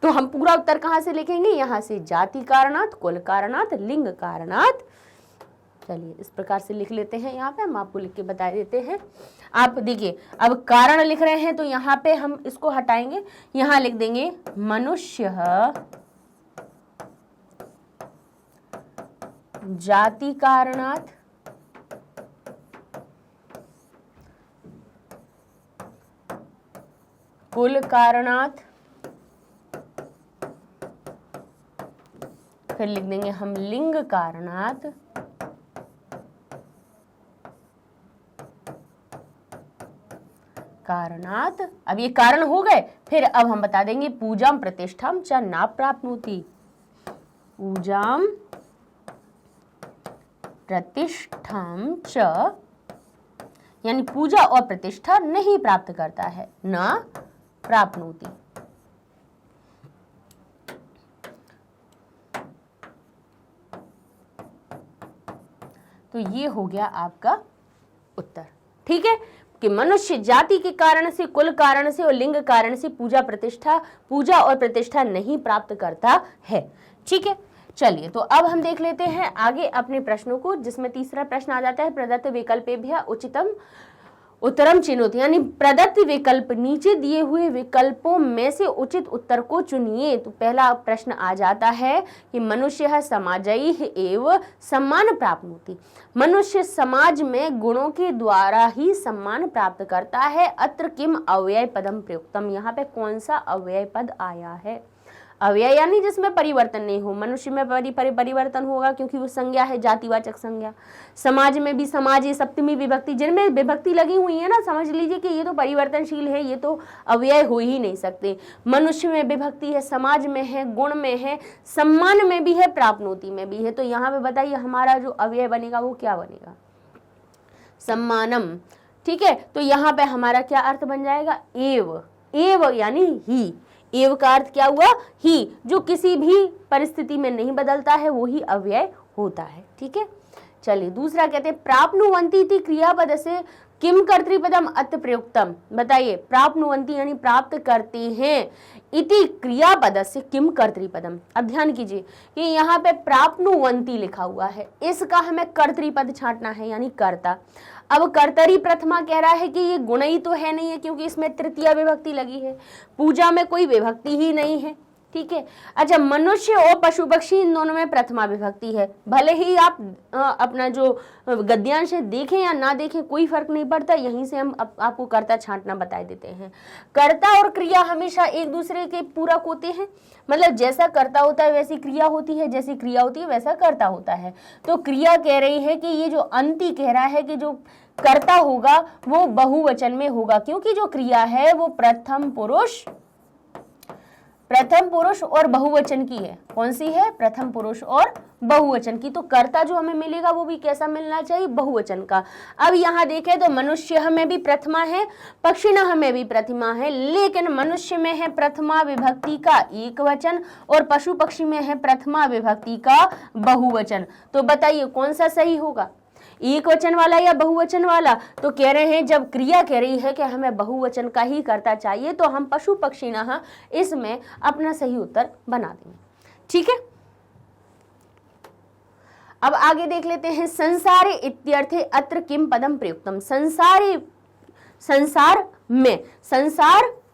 तो हम पूरा उत्तर कहाँ से लिखेंगे, यहाँ से जाति कारणात्, कुल कारणात्, लिंग कारणात्। चलिए इस प्रकार से लिख लेते हैं। यहाँ पे हम आपको लिख के बता देते हैं। आप देखिए अब कारण लिख रहे हैं तो यहाँ पे हम इसको हटाएंगे, यहाँ लिख देंगे मनुष्य जाति कारणात्, कुल कारणात्, फिर लिख देंगे हम लिंग कारणात्, कारणात्। अब ये कारण हो गए, फिर अब हम बता देंगे पूजाम प्रतिष्ठाम च न प्राप्नोति। पूजाम प्रतिष्ठाम च, यानी पूजा और प्रतिष्ठा नहीं प्राप्त करता है, न प्राप्नोति। तो ये हो गया आपका उत्तर। ठीक है, कि मनुष्य जाति के कारण से, कुल कारण से और लिंग कारण से पूजा और प्रतिष्ठा नहीं प्राप्त करता है। ठीक है, चलिए तो अब हम देख लेते हैं आगे अपने प्रश्नों को, जिसमें तीसरा प्रश्न आ जाता है प्रदत्त विकल्पेभ्यः उचितम उत्तरम चिन्होति, यानी प्रदत्त विकल्प, नीचे दिए हुए विकल्पों में से उचित उत्तर को चुनिए। तो पहला प्रश्न आ जाता है कि मनुष्य समाजैः एव सम्मान प्राप्नोति। मनुष्य समाज में गुणों के द्वारा ही सम्मान प्राप्त करता है। अत्र किम अव्यय पदम प्रयुक्तम, यहाँ पे कौन सा अव्यय पद आया है। अव्यय यानी जिसमें परिवर्तन नहीं हो। मनुष्य में परिवर्तन होगा क्योंकि वो संज्ञा है, जातिवाचक संज्ञा। समाज में भी, समाज ये सप्तमी विभक्ति, जिनमें विभक्ति लगी हुई है ना, समझ लीजिए कि ये तो परिवर्तनशील है, ये तो अव्यय हो ही नहीं सकते। मनुष्य में विभक्ति है, समाज में है, गुण में है, सम्मान में भी है, प्राप्नोति में भी है। तो यहाँ पे बताइए हमारा जो अव्यय बनेगा वो क्या बनेगा, सम्मानम। ठीक है, तो यहाँ पे हमारा क्या अर्थ बन जाएगा, एव। एव यानी ही, एव का अर्थ क्या हुआ, ही, जो किसी भी परिस्थिति में नहीं बदलता है वो ही अव्यय होता है। ठीक है, चलिए दूसरा कहते हैं प्राप्नुवन्ति इति क्रियापद से किम कर्तृपदम अत्र प्रयुक्तम। बताइए, प्राप्नुवन्ति यानी प्राप्त करते हैं, इति क्रियापद से किम कर्तृपदम। अब ध्यान कीजिए कि यहाँ पे प्राप्नुवन्ति लिखा हुआ है, इसका हमें कर्तृपद छांटना है यानी कर्ता। अब कर्तरी प्रथमा कह रहा है कि ये गुणई तो है नहीं है क्योंकि इसमें तृतीय विभक्ति लगी है, पूजा में कोई विभक्ति ही नहीं है। ठीक है, अच्छा मनुष्य और पशु पक्षी इन दोनों में प्रथमा विभक्ति है। भले ही आप अपना जो गद्यांश है देखें या ना देखें कोई फर्क नहीं पड़ता, यहीं से हम आपको कर्ता छांटना बता देते हैं। कर्ता और क्रिया हमेशा एक दूसरे के पूरक होते हैं, मतलब जैसा कर्ता होता है वैसी क्रिया होती है, जैसी क्रिया होती है वैसा कर्ता होता है। तो क्रिया कह रही है कि ये जो अंति कह रहा है कि जो कर्ता होगा वो बहुवचन में होगा, क्योंकि जो क्रिया है वो प्रथम पुरुष और बहुवचन की है। कौन सी है? प्रथम पुरुष और बहुवचन की। तो कर्ता जो हमें मिलेगा वो भी कैसा मिलना चाहिए? बहुवचन का। अब यहाँ देखें तो मनुष्य हमें भी प्रथमा है, पक्षिणः हमें भी प्रथमा है, लेकिन मनुष्य में है प्रथमा विभक्ति का एक वचन और पशु पक्षी में है प्रथमा विभक्ति का बहुवचन। तो बताइए कौन सा सही होगा, एक वचन वाला या बहुवचन वाला? तो कह रहे हैं जब क्रिया कह रही है कि हमें बहुवचन का ही कर्ता चाहिए तो हम पशु पक्षिणः इसमें अपना सही उत्तर बना देंगे। ठीक है, अब आगे देख लेते हैं संसारे इत्यर्थे अत्र किम पदम प्रयुक्तम। संसार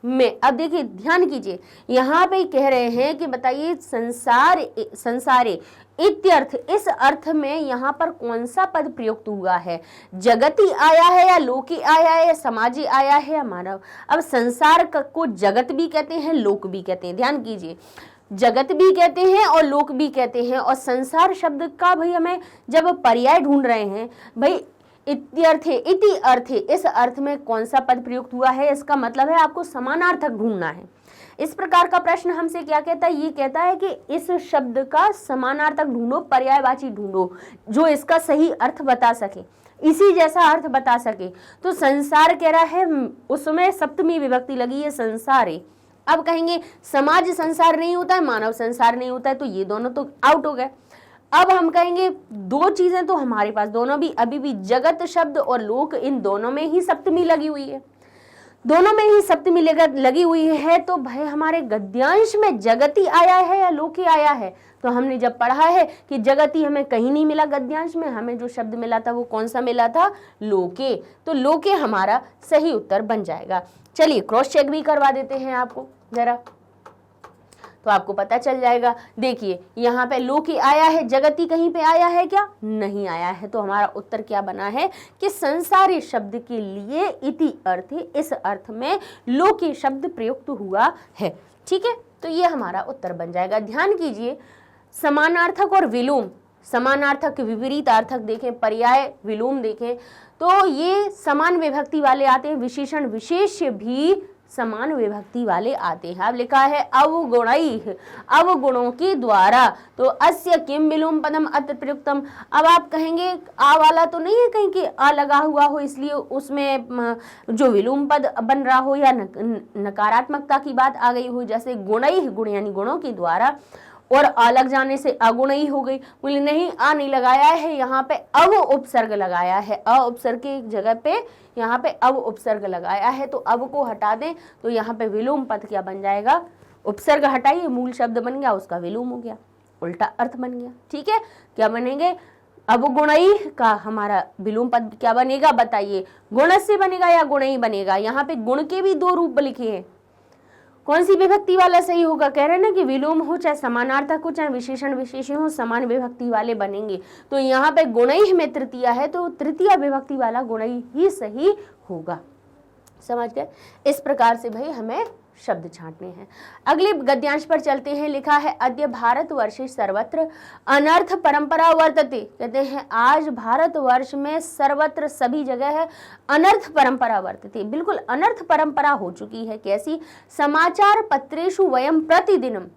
में अब देखिए ध्यान कीजिए, यहाँ पे कह रहे हैं कि बताइए संसारे इत्यर्थ, इस अर्थ में यहाँ पर कौन सा पद प्रयुक्त हुआ है? जगती आया है या लोकी आया है या समाजी आया है या मानव? अब संसार को जगत भी कहते हैं, लोक भी कहते हैं। ध्यान कीजिए, जगत भी कहते हैं और लोक भी कहते हैं। और संसार शब्द का भाई हमें जब पर्याय ढूंढ रहे हैं, भाई इत्यर्थे इति अर्थे, इस अर्थ में कौन सा पद प्रयुक्त हुआ है, इसका मतलब है आपको समानार्थक ढूंढना है। इस प्रकार का प्रश्न हमसे क्या कहता है? ये कहता है कि इस शब्द का समानार्थक ढूंढो, पर्यायवाची ढूंढो, जो इसका सही अर्थ बता सके, इसी जैसा अर्थ बता सके। तो संसार कह रहा है, उसमें सप्तमी विभक्ति लगी है संसारे। अब कहेंगे समाज संसार नहीं होता है, मानव संसार नहीं होता है, तो ये दोनों तो आउट हो गए। अब हम कहेंगे दो चीजें तो हमारे पास दोनों भी अभी भी जगत शब्द और लोक, इन दोनों में ही सप्तमी लगी हुई है, दोनों में ही सप्तमी लगी हुई है। तो भाई हमारे गद्यांश में जगती आया है या लोके आया है? तो हमने जब पढ़ा है कि जगती हमें कहीं नहीं मिला गद्यांश में, हमें जो शब्द मिला था वो कौन सा मिला था? लोके। तो लोके हमारा सही उत्तर बन जाएगा। चलिए क्रॉस चेक भी करवा देते हैं आपको जरा, तो आपको पता चल जाएगा। देखिए यहाँ पे लोकी आया है, जगती कहीं पे आया है क्या? नहीं आया है। तो हमारा उत्तर क्या बना है कि संसारी शब्द के लिए इति अर्थ, इस अर्थ में लोकी शब्द प्रयुक्त हुआ है। ठीक है, तो ये हमारा उत्तर बन जाएगा। ध्यान कीजिए, समानार्थक और विलोम, समानार्थक विपरीतार्थक देखें, पर्याय विलोम देखें तो ये समान विभक्ति वाले आते हैं, विशेषण विशेष्य भी समान विभक्ति वाले आते हैं। अब लिखा है अवगुणैः, अवगुणों के द्वारा। तो अस्य किम विलोम पदम अत्र प्रयुक्तम। अब आप कहेंगे आ वाला तो नहीं है कहीं कि आ लगा हुआ हो इसलिए उसमें जो विलोम पद बन रहा हो या नकारात्मकता की बात आ गई हो, जैसे गुणैः, गुण यानी गुणों के द्वारा, और आ लग जाने से अगुणई हो गई। बोले नहीं, आ नहीं लगाया है, यहाँ पे अव उपसर्ग लगाया है, अ उपसर्ग की जगह पे यहाँ पे अव उपसर्ग लगाया है। तो अव को हटा दें तो यहाँ पे विलोम पद क्या बन जाएगा? उपसर्ग हटाइए, मूल शब्द बन गया, उसका विलोम हो गया, उल्टा अर्थ बन गया। ठीक है, क्या बनेंगे? अवगुणई का हमारा विलोम पद क्या बनेगा? बताइए, गुण से बनेगा या गुणई बनेगा? यहाँ पे गुण के भी दो रूप लिखे हैं, कौन सी विभक्ति वाला सही होगा? कह रहे हैं ना कि विलोम हो चाहे समानार्थक हो चाहे विशेषण विशेषण हो, समान विभक्ति वाले बनेंगे। तो यहाँ पे गुणैः में तृतीया है तो तृतीय विभक्ति वाला गुणैः ही सही होगा। समझ गए? इस प्रकार से भाई हमें शब्द छांटने हैं। अगले गद्यांश पर चलते हैं। लिखा है अद्य भारतवर्षे सर्वत्र अनर्थ परंपरा वर्तते। कहते हैं आज भारतवर्ष में सर्वत्र सभी जगह है अनर्थ परंपरा वर्तते, बिल्कुल अनर्थ परंपरा हो चुकी है। कैसी? समाचार पत्रेषु वयम प्रतिदिनम,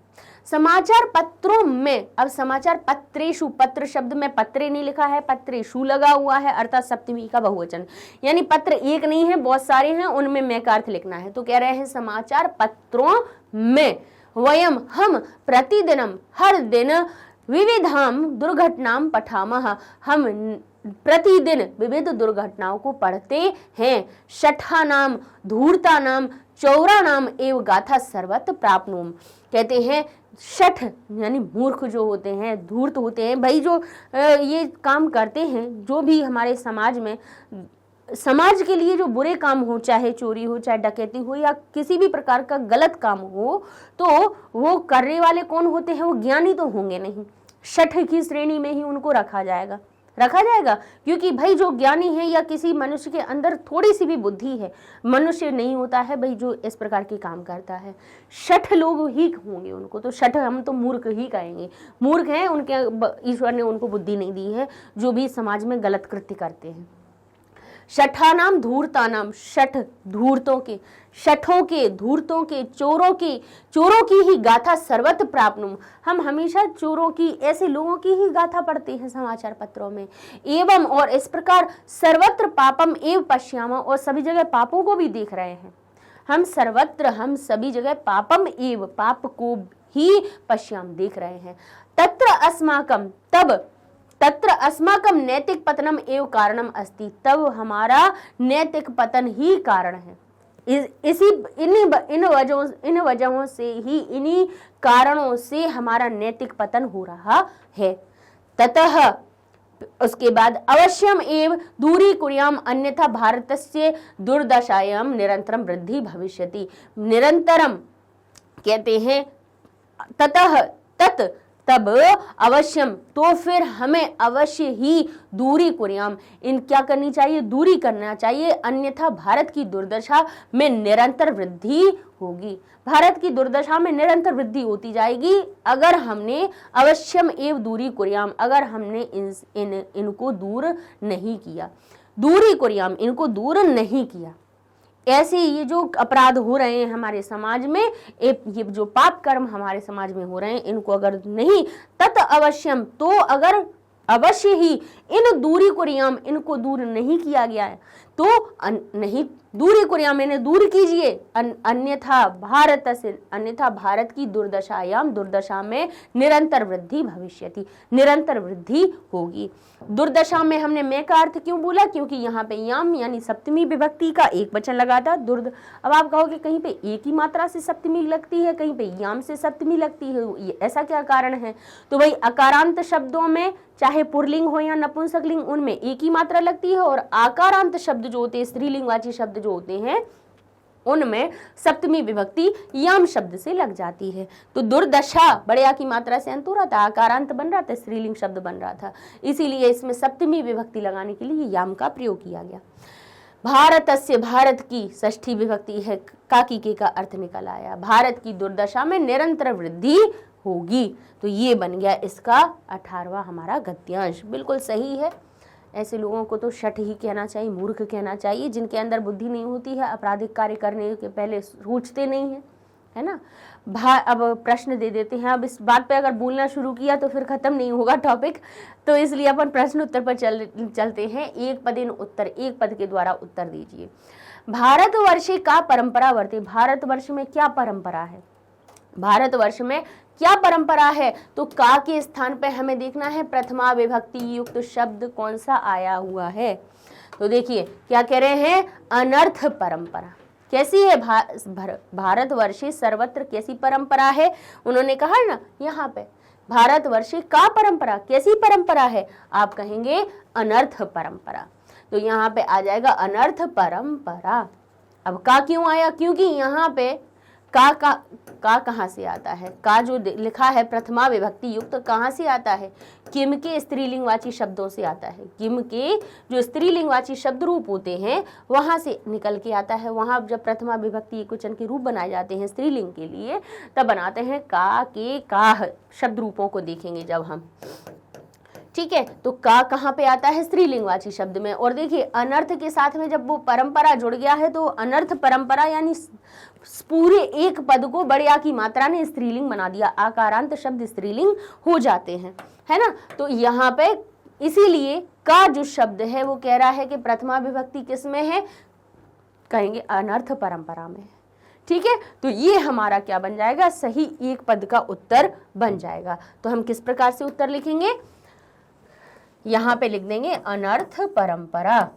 समाचार पत्रों में। अब समाचार पत्रेषु, पत्र शब्द में पत्रे नहीं लिखा है, पत्रेषु लगा हुआ है, अर्थात सप्तमी का बहुवचन, यानी पत्र एक नहीं है बहुत सारे हैं, उनमें मैं का अर्थ लिखना है। तो कह रहे हैं समाचार पत्रों में वयम, हम प्रतिदिनम, हर दिन, विविधाम दुर्घटनाम पठामः, हम प्रतिदिन विविध दुर्घटनाओं को पढ़ते हैं। शठा नाम धूर्ता नाम चौरा नाम एवं गाथा सर्वत्र प्राप्नुम, कहते हैं शठ यानी मूर्ख जो होते हैं, धूर्त होते हैं, भाई जो ये काम करते हैं, जो भी हमारे समाज में समाज के लिए जो बुरे काम हो, चाहे चोरी हो, चाहे डकैती हो, या किसी भी प्रकार का गलत काम हो, तो वो करने वाले कौन होते हैं? वो ज्ञानी तो होंगे नहीं, शठ की श्रेणी में ही उनको रखा जाएगा, क्योंकि भाई जो ज्ञानी है या किसी मनुष्य के अंदर थोड़ी सी भी बुद्धि है, मनुष्य नहीं होता है भाई जो इस प्रकार के काम करता है, शठ लोग ही होंगे उनको, तो शठ हम तो मूर्ख ही कहेंगे, मूर्ख हैं, उनके ईश्वर ने उनको बुद्धि नहीं दी है जो भी समाज में गलत कृत्य करते हैं। शठा नाम धूर्ता नाम, शठ धूर्तों के, शठों के, धूर्तों के, चोरों की ही गाथा सर्वत्र प्राप्नुम, हम हमेशा चोरों की, ऐसे लोगों की ही गाथा पढ़ते हैं समाचार पत्रों में। एवं और इस प्रकार सर्वत्र पापम एव पश्याम, और सभी जगह पापों को भी देख रहे हैं हम, सर्वत्र हम सभी जगह पापम एव पाप को ही पश्याम देख रहे हैं। तत्र अस्माकम नैतिक पतनम एव कारणम अस्ति, तब हमारा नैतिक पतन ही कारण है। इन वजहों से ही, इन्हीं कारणों से हमारा नैतिक पतन हो रहा है। ततः उसके बाद अवश्यम एव दूरी कुर्याम अन्यथा भारतस्य दुर्दशायाम निरंतरम वृद्धि भविष्यति, निरंतरम कहते हैं ततः तब अवश्यम, तो फिर हमें अवश्य ही दूरी कुर्याम, इन क्या करनी चाहिए? दूरी करना चाहिए, अन्यथा भारत की दुर्दशा में निरंतर वृद्धि होगी, भारत की दुर्दशा में निरंतर वृद्धि होती जाएगी अगर हमने अवश्यम एव दूरी कुर्याम, अगर हमने इनको दूर नहीं किया, दूरी कुर्याम, इनको दूर नहीं किया। ऐसे ये जो अपराध हो रहे हैं हमारे समाज में, ये जो पाप कर्म हमारे समाज में हो रहे हैं, इनको अगर नहीं, तत् अवश्यम, तो अगर अवश्य ही इन दूरी कुर्याम, इनको दूर नहीं किया गया है तो नहीं दूरी कुर्याम, इन्हें दूर कीजिए, अन्यथा भारत की दुर्दशा में निरंतर वृद्धि भविष्यति, निरंतर वृद्धि होगी। दुर्दशा में हमने मैं का अर्थ क्यों बोला? क्योंकि यहाँ पे याम यानी सप्तमी विभक्ति का एक वचन लगा था, दुर्द। अब आप कहोगे कहीं पे एक ही मात्रा से सप्तमी लगती है, कहीं पे याम से सप्तमी लगती है, ये ऐसा क्या कारण है? तो भाई अकारांत शब्दों में चाहे पुरलिंग हो या नपुंसकलिंग, उनमें एक ही मात्रा लगती है, और आकारांत शब्द जो होते हैं, स्त्रीलिंगवाची शब्द जो होते हैं, उनमें सप्तमी विभक्ति याम शब्द से लग जाती है। तो दुर्दशा बड़े की मात्रा से अंत हो रहा था, आकारांत बन रहा था, स्त्रीलिंग शब्द बन रहा था, इसीलिए इसमें सप्तमी विभक्ति लगाने के लिए याम का प्रयोग किया गया। भारतस्य, भारत की षष्ठी विभक्ति है, काकी के का अर्थ निकल आया, भारत की दुर्दशा में निरंतर वृद्धि होगी, तो ये बन गया इसका 18वां हमारा गद्यांश। बिल्कुल सही है, ऐसे लोगों को तो शठ ही कहना चाहिए, मूर्ख कहना चाहिए, जिनके अंदर बुद्धि नहीं होती है, आपराधिक कार्य करने के पहले सोचते नहीं है, है ना। अब प्रश्न दे देते हैं, अब इस बात पे अगर बोलना शुरू किया तो फिर खत्म नहीं होगा टॉपिक, तो इसलिए अपन प्रश्न उत्तर पर चलते हैं। एक पदेन उत्तर, एक पद के द्वारा उत्तर दीजिए। भारतवर्षे का परंपरा वर्ते, भारतवर्ष में क्या परंपरा है? भारतवर्ष में क्या परंपरा है? तो का के स्थान पे हमें देखना है प्रथमा विभक्ति युक्त शब्द कौन सा आया हुआ है। तो देखिए क्या कह रहे हैं, अनर्थ परंपरा। कैसी है भारतवर्षे सर्वत्र कैसी परंपरा है? उन्होंने कहा ना यहाँ पे भारतवर्षे का परंपरा, कैसी परंपरा है? आप कहेंगे अनर्थ परंपरा, तो यहाँ पे आ जाएगा अनर्थ परंपरा। अब का क्यों आया? क्योंकि यहाँ पे का कहाँ से आता है? का जो लिखा है प्रथमा विभक्ति युक्त कहाँ से आता है? किम के स्त्रीलिंगवाची शब्दों से आता है। किम के जो स्त्रीलिंगवाची शब्द रूप होते हैं वहाँ से निकल के आता है। वहाँ जब प्रथमा विभक्ति एकवचन के रूप बनाए जाते हैं स्त्रीलिंग के लिए, तब बनाते हैं का के काह शब्द रूपों को देखेंगे जब हम, ठीक है। तो का कहाँ पे आता है? स्त्रीलिंगवाची शब्द में। और देखिए अनर्थ के साथ में जब वो परंपरा जुड़ गया है तो अनर्थ परंपरा यानी पूरे एक पद को बड़े की मात्रा ने स्त्रीलिंग बना दिया, आकारांत शब्द स्त्रीलिंग हो जाते हैं, है ना। तो यहाँ पे इसीलिए का जो शब्द है वो कह रहा है कि प्रथमा विभक्ति किस में है? कहेंगे अनर्थ परंपरा में। ठीक है, तो ये हमारा क्या बन जाएगा, सही एक पद का उत्तर बन जाएगा। तो हम किस प्रकार से उत्तर लिखेंगे, यहां पे लिख देंगे अनर्थ परंपरा।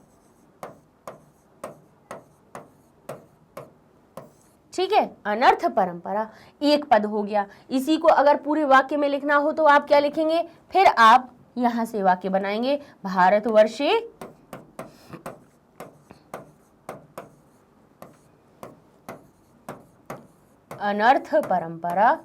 ठीक है, अनर्थ परंपरा एक पद हो गया। इसी को अगर पूरे वाक्य में लिखना हो तो आप क्या लिखेंगे, फिर आप यहां से वाक्य बनाएंगे, भारतवर्षे अनर्थ परंपरा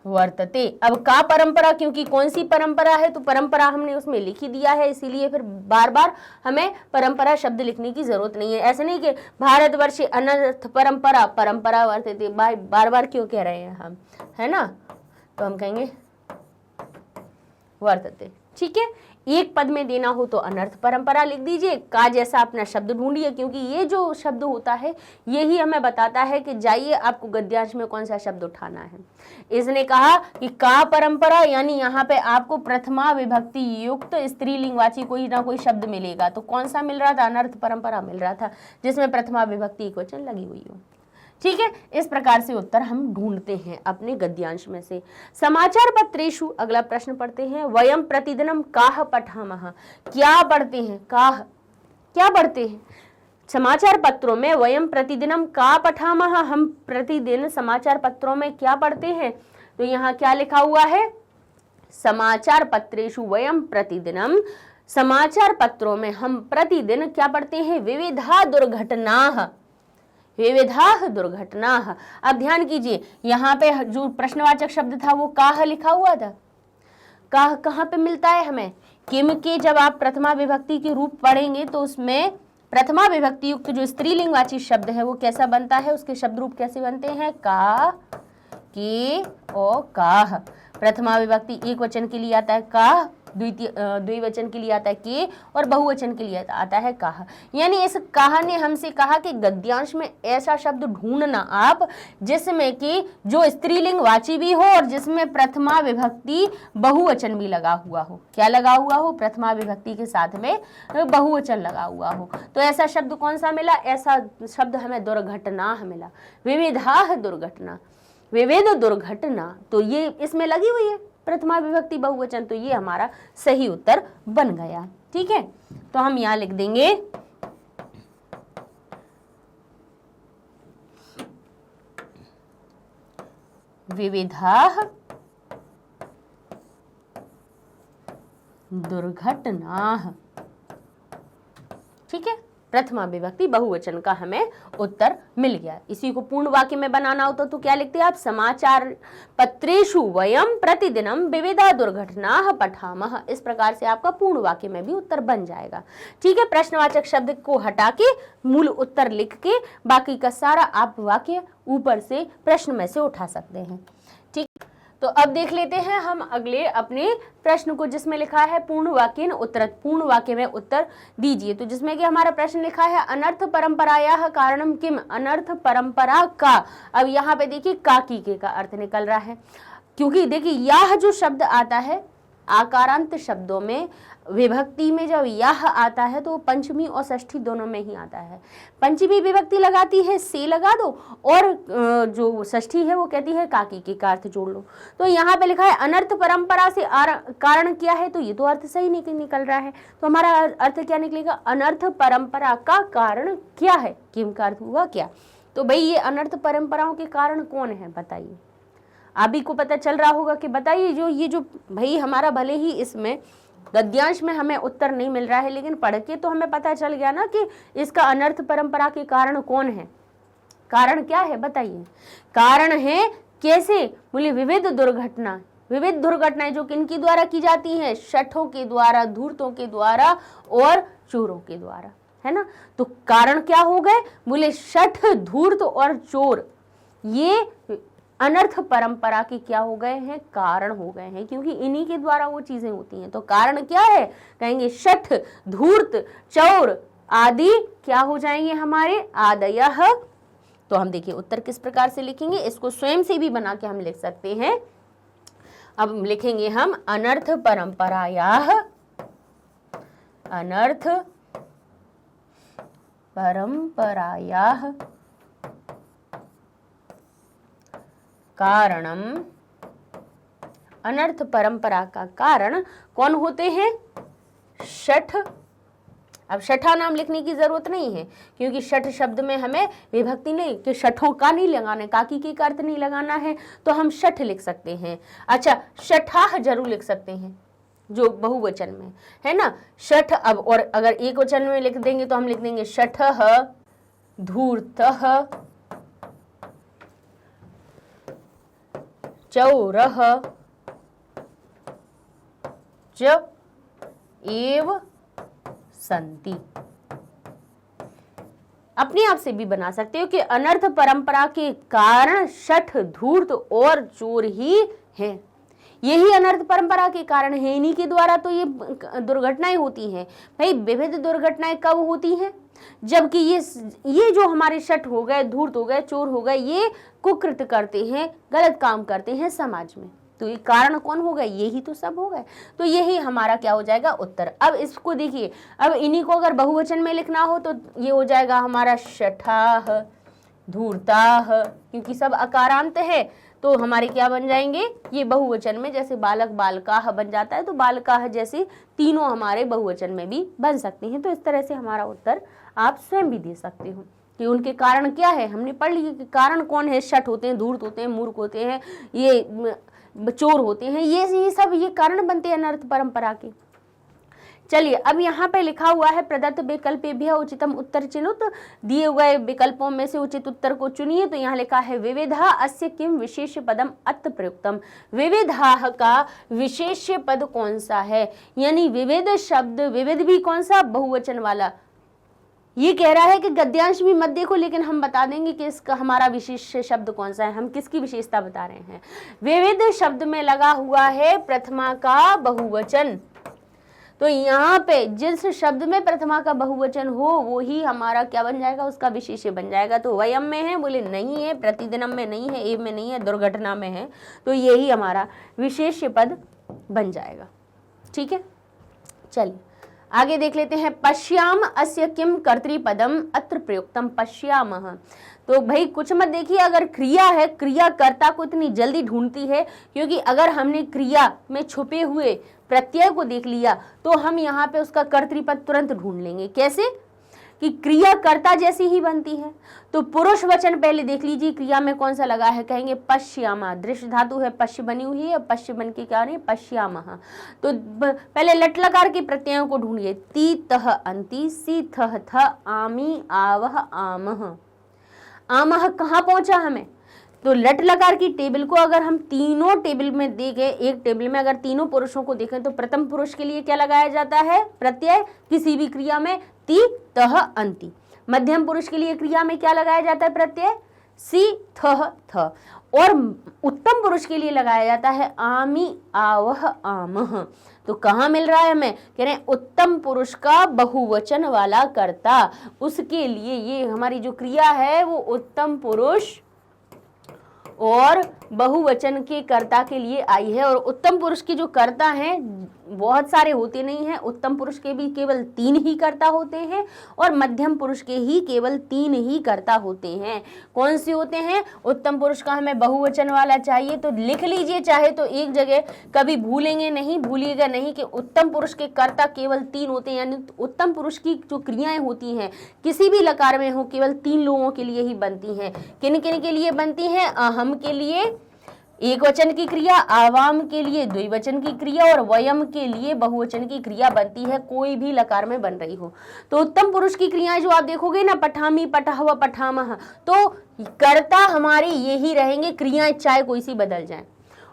वर्तते। अब का परंपरा, क्योंकि कौन सी परंपरा है, तो परंपरा हमने उसमें लिख ही दिया है, इसीलिए फिर बार बार हमें परंपरा शब्द लिखने की जरूरत नहीं है। ऐसा नहीं कि भारतवर्ष अनर्थ परंपरा, परंपरा वर्तते, बार बार क्यों कह रहे हैं हम, है ना, तो हम कहेंगे वर्तते। ठीक है, एक पद में देना हो तो अनर्थ परंपरा लिख दीजिए, का जैसा अपना शब्द ढूंढिए, क्योंकि ये जो शब्द होता है यही हमें बताता है कि जाइए आपको गद्यांश में कौन सा शब्द उठाना है। इसने कहा कि का परंपरा, यानी यहाँ पे आपको प्रथमा विभक्ति युक्त स्त्रीलिंगवाची कोई ना कोई शब्द मिलेगा। तो कौन सा मिल रहा था, अनर्थ परंपरा मिल रहा था, जिसमें प्रथमा विभक्ति एकवचन लगी हुई हो। ठीक है, इस प्रकार से उत्तर हम ढूंढते हैं अपने गद्यांश में से। समाचार पत्रेषु, अगला प्रश्न पढ़ते हैं, वयम प्रतिदिनम काह पठामः, क्या पढ़ते हैं, काह क्या पढ़ते हैं, समाचार पत्रों में वयम प्रतिदिनम का पठामः, हम प्रतिदिन समाचार पत्रों में क्या पढ़ते हैं। तो यहाँ क्या लिखा हुआ है, समाचार पत्रेषु वयम प्रतिदिनम, समाचार पत्रों में हम प्रतिदिन क्या पढ़ते हैं, विविधा दुर्घटनाः, विविधा दुर्घटना। अब ध्यान कीजिए, यहाँ पे जो प्रश्नवाचक शब्द था वो काह लिखा हुआ था। काह कहाँ पे मिलता है हमें, किम के जब आप प्रथमा विभक्ति के रूप पढ़ेंगे तो उसमें प्रथमा विभक्ति युक्त जो स्त्रीलिंगवाची शब्द है वो कैसा बनता है, उसके शब्द रूप कैसे बनते हैं, का, के और काह। प्रथमा विभक्ति एक वचन के लिए आता है का, द्विवचन के लिए आता है के, और बहुवचन के लिए आता है काह। यानी इस काह ने हमसे कहा कि गद्यांश में ऐसा शब्द ढूंढना आप जिसमें कि जो स्त्रीलिंगवाची भी हो और जिसमें प्रथमा विभक्ति बहुवचन भी लगा हुआ हो। क्या लगा हुआ हो, प्रथमा विभक्ति के साथ में बहुवचन लगा हुआ हो। तो ऐसा शब्द कौन सा मिला, ऐसा शब्द हमें दुर्घटना मिला, विविधा दुर्घटना, विविध दुर्घटना। तो ये इसमें लगी हुई है प्रथमा विभक्ति बहुवचन, तो ये हमारा सही उत्तर बन गया। ठीक है, तो हम यहां लिख देंगे विविधा दुर्घटना। ठीक है, प्रथमा विभक्ति बहुवचन का हमें उत्तर मिल गया। इसी को पूर्ण वाक्य में बनाना होता तो क्या लिखते हैं आप, समाचार पत्रेषु वयम प्रतिदिनम विविधा दुर्घटनाः पठामः। इस प्रकार से आपका पूर्ण वाक्य में भी उत्तर बन जाएगा। ठीक है, प्रश्नवाचक शब्द को हटा के मूल उत्तर लिख के बाकी का सारा आप वाक्य ऊपर से प्रश्न में से उठा सकते हैं। ठीक, तो अब देख लेते हैं हम अगले अपने प्रश्न को, जिसमें लिखा है पूर्ण वाक्य उत्तर, पूर्ण वाक्य में उत्तर दीजिए। तो जिसमें कि हमारा प्रश्न लिखा है अनर्थ परंपरायाः कारणम किम, अनर्थ परंपरा का। अब यहाँ पे देखिए का की के का अर्थ निकल रहा है, क्योंकि देखिए यह जो शब्द आता है आकारांत शब्दों में, विभक्ति में जब यह आता है तो पंचमी और षष्ठी दोनों में ही आता है। पंचमी विभक्ति लगाती है से लगा दो, और जो षष्ठी है वो कहती है काकी के का अर्थ जोड़ लो। तो यहाँ पे लिखा है अनर्थ परंपरा से कारण क्या है, तो ये तो अर्थ सही निकल रहा है। तो हमारा अर्थ क्या निकलेगा, अनर्थ परंपरा का कारण क्या है, किम का अर्थ हुआ क्या। तो भाई ये अनर्थ परंपराओं के कारण कौन है बताइए, आप ही को पता चल रहा होगा कि बताइए जो ये जो भाई हमारा भले ही इसमें गद्यांश में हमें उत्तर नहीं मिल रहा है, लेकिन पढ़ के तो हमें पता चल गया ना कि इसका अनर्थ परंपरा के कारण कौन है। कारण क्या है बताइए, कारण है कैसे, बोले विविध दुर्घटना, विविध दुर्घटनाएं जो किनकी द्वारा की जाती हैं, शठों के द्वारा, धूर्तों के द्वारा और चोरों के द्वारा, है ना। तो कारण क्या हो गए, बोले शठ, धूर्त और चोर, ये अनर्थ परंपरा के क्या हो गए हैं, कारण हो गए हैं, क्योंकि इन्हीं के द्वारा वो चीजें होती हैं। तो कारण क्या है, कहेंगे शठ, धूर्त, चौर आदि क्या हो जाएंगे हमारे, आदयः। तो हम देखिए उत्तर किस प्रकार से लिखेंगे, इसको स्वयं से भी बना के हम लिख सकते हैं। अब लिखेंगे हम अनर्थ परंपरायाः, अनर्थ परंपरायाः कारणम, अनर्थ परंपरा का कारण कौन होते हैं? शठ। अब छठा नाम लिखने की जरूरत नहीं है, क्योंकि शठ शब्द में हमें विभक्ति नहीं कि शठों का नहीं लगाना है, काकी की का अर्थ नहीं लगाना है, तो हम शठ लिख सकते हैं। अच्छा, शठाह जरूर लिख सकते हैं जो बहुवचन में है ना, शठ। अब और अगर एक वचन में लिख देंगे तो हम लिख देंगे शठः धूर्तः चौरः च एव संति। अपने आप से भी बना सकते हो कि अनर्थ परंपरा के कारण शठ, धूर्त और चोर ही है। यही अनर्थ परंपरा के कारण है, इन्हीं के द्वारा तो ये दुर्घटनाएं होती हैं। भाई विविध दुर्घटनाएं कब होती हैं? जबकि ये जो हमारे शठ हो गए, धूर्त हो गए, चोर हो गए, ये कुकृत करते हैं, गलत काम करते हैं समाज में। तो ये कारण कौन हो गए? यही तो सब हो गए। तो यही हमारा क्या हो जाएगा? उत्तर। अब इसको देखिए, अब इन्हीं को अगर बहुवचन में लिखना हो तो ये हो जाएगा हमारा शठाह धूर्ताह, क्योंकि सब अकारांत है तो हमारे क्या बन जाएंगे ये बहुवचन में, जैसे बालक बालकाह बन जाता है तो बालकाह जैसे तीनों हमारे बहुवचन में भी बन सकते हैं। तो इस तरह से हमारा उत्तर आप स्वयं भी दे सकते हो कि उनके कारण क्या है। हमने पढ़ लिया कि कारण कौन है? शठ होते हैं, धूर्त होते हैं, मूर्ख होते हैं, ये चोर होते हैं, ये सब ये कारण बनते हैं अनर्थ परंपरा के। चलिए, अब यहाँ पे लिखा हुआ है प्रदत्त विकल्पेभ्यः उचितम उत्तर चिनुत, दिए हुए विकल्पों में से उचित उत्तर को चुनिए। तो यहाँ लिखा है विविधा अस्य किम विशेष पदम अत्र प्रयुक्तम। विविधा का विशेष पद कौन सा है? यानी विविध शब्द, विविध भी कौन सा? बहुवचन वाला। ये कह रहा है कि गद्यांश भी मत देखो, लेकिन हम बता देंगे कि इसका हमारा विशेष शब्द कौन सा है, हम किसकी विशेषता बता रहे हैं। विविध शब्द में लगा हुआ है प्रथमा का बहुवचन, तो यहाँ पे जिस शब्द में प्रथमा का बहुवचन हो वो ही हमारा क्या बन जाएगा? उसका विशेष्य बन जाएगा। तो वयम में है, बोले नहीं है, प्रतिदिनम में नहीं है, एव में नहीं है, दुर्घटना में है, तो यही हमारा विशेष्य पद बन जाएगा। ठीक है, चलिए आगे देख लेते हैं। पश्याम अस्य किम कर्तृपदम अत्र प्रयुक्तम। पश्यामः, तो भाई कुछ मत देखिए, अगर क्रिया है, क्रिया कर्ता को इतनी जल्दी ढूंढती है, क्योंकि अगर हमने क्रिया में छुपे हुए प्रत्यय को देख लिया तो हम यहाँ पे उसका कर्तृपद तुरंत ढूंढ लेंगे। कैसे? कि क्रिया कर्ता जैसी ही बनती है। तो पुरुष वचन पहले देख लीजिए, क्रिया में कौन सा लगा है? कहेंगे पश्यामा, दृश्य धातु है, पश्य बनी हुई है, पश्य बन के क्या नहीं, पश्यामः। तो पहले लट लकार के प्रत्ययों को ढूंढिए। ती तह अंति, सी थह थ, आमी आवह आमह। आमह कहाँ पहुंचा हमें? तो लट लकार की टेबल को अगर हम तीनों टेबल में देखें, एक टेबल में अगर तीनों पुरुषों को देखें तो प्रथम पुरुष के लिए क्या लगाया जाता है? प्रत्यय किसी भी क्रिया में, ती तह अंति। मध्यम पुरुष के लिए क्रिया में क्या लगाया जाता है? प्रत्यय सी थह थ। और उत्तम पुरुष के लिए लगाया जाता है आमी आवह आमह। तो कहाँ मिल रहा है हमें? कह रहे हैं उत्तम पुरुष का बहुवचन वाला कर्ता, उसके लिए ये हमारी जो क्रिया है वो उत्तम पुरुष और बहुवचन के कर्ता के लिए आई है। और उत्तम पुरुष की जो कर्ता हैं बहुत सारे होते नहीं हैं, उत्तम पुरुष के भी केवल 3 ही कर्ता होते हैं और मध्यम पुरुष के ही केवल 3 ही कर्ता होते हैं। कौन से होते हैं? उत्तम पुरुष का हमें बहुवचन वाला चाहिए तो लिख लीजिए, चाहे तो एक जगह, कभी भूलेंगे नहीं, भूलिएगा नहीं कि उत्तम पुरुष के कर्ता केवल 3 होते हैं। यानी उत्तम पुरुष की जो क्रियाएं होती हैं किसी भी लकार में हो केवल 3 लोगों के लिए ही बनती हैं। किन किन के लिए बनती हैं? अहम के लिए एक वचन की क्रिया, आवाम के लिए द्विवचन की क्रिया और वयम के लिए बहुवचन की क्रिया बनती है, कोई भी लकार में बन रही हो। तो उत्तम पुरुष की क्रियाएं जो आप देखोगे ना, पठामी, पठाव, पठामह, तो कर्ता हमारे यही रहेंगे, क्रियाएं चाहे कोई सी बदल जाए।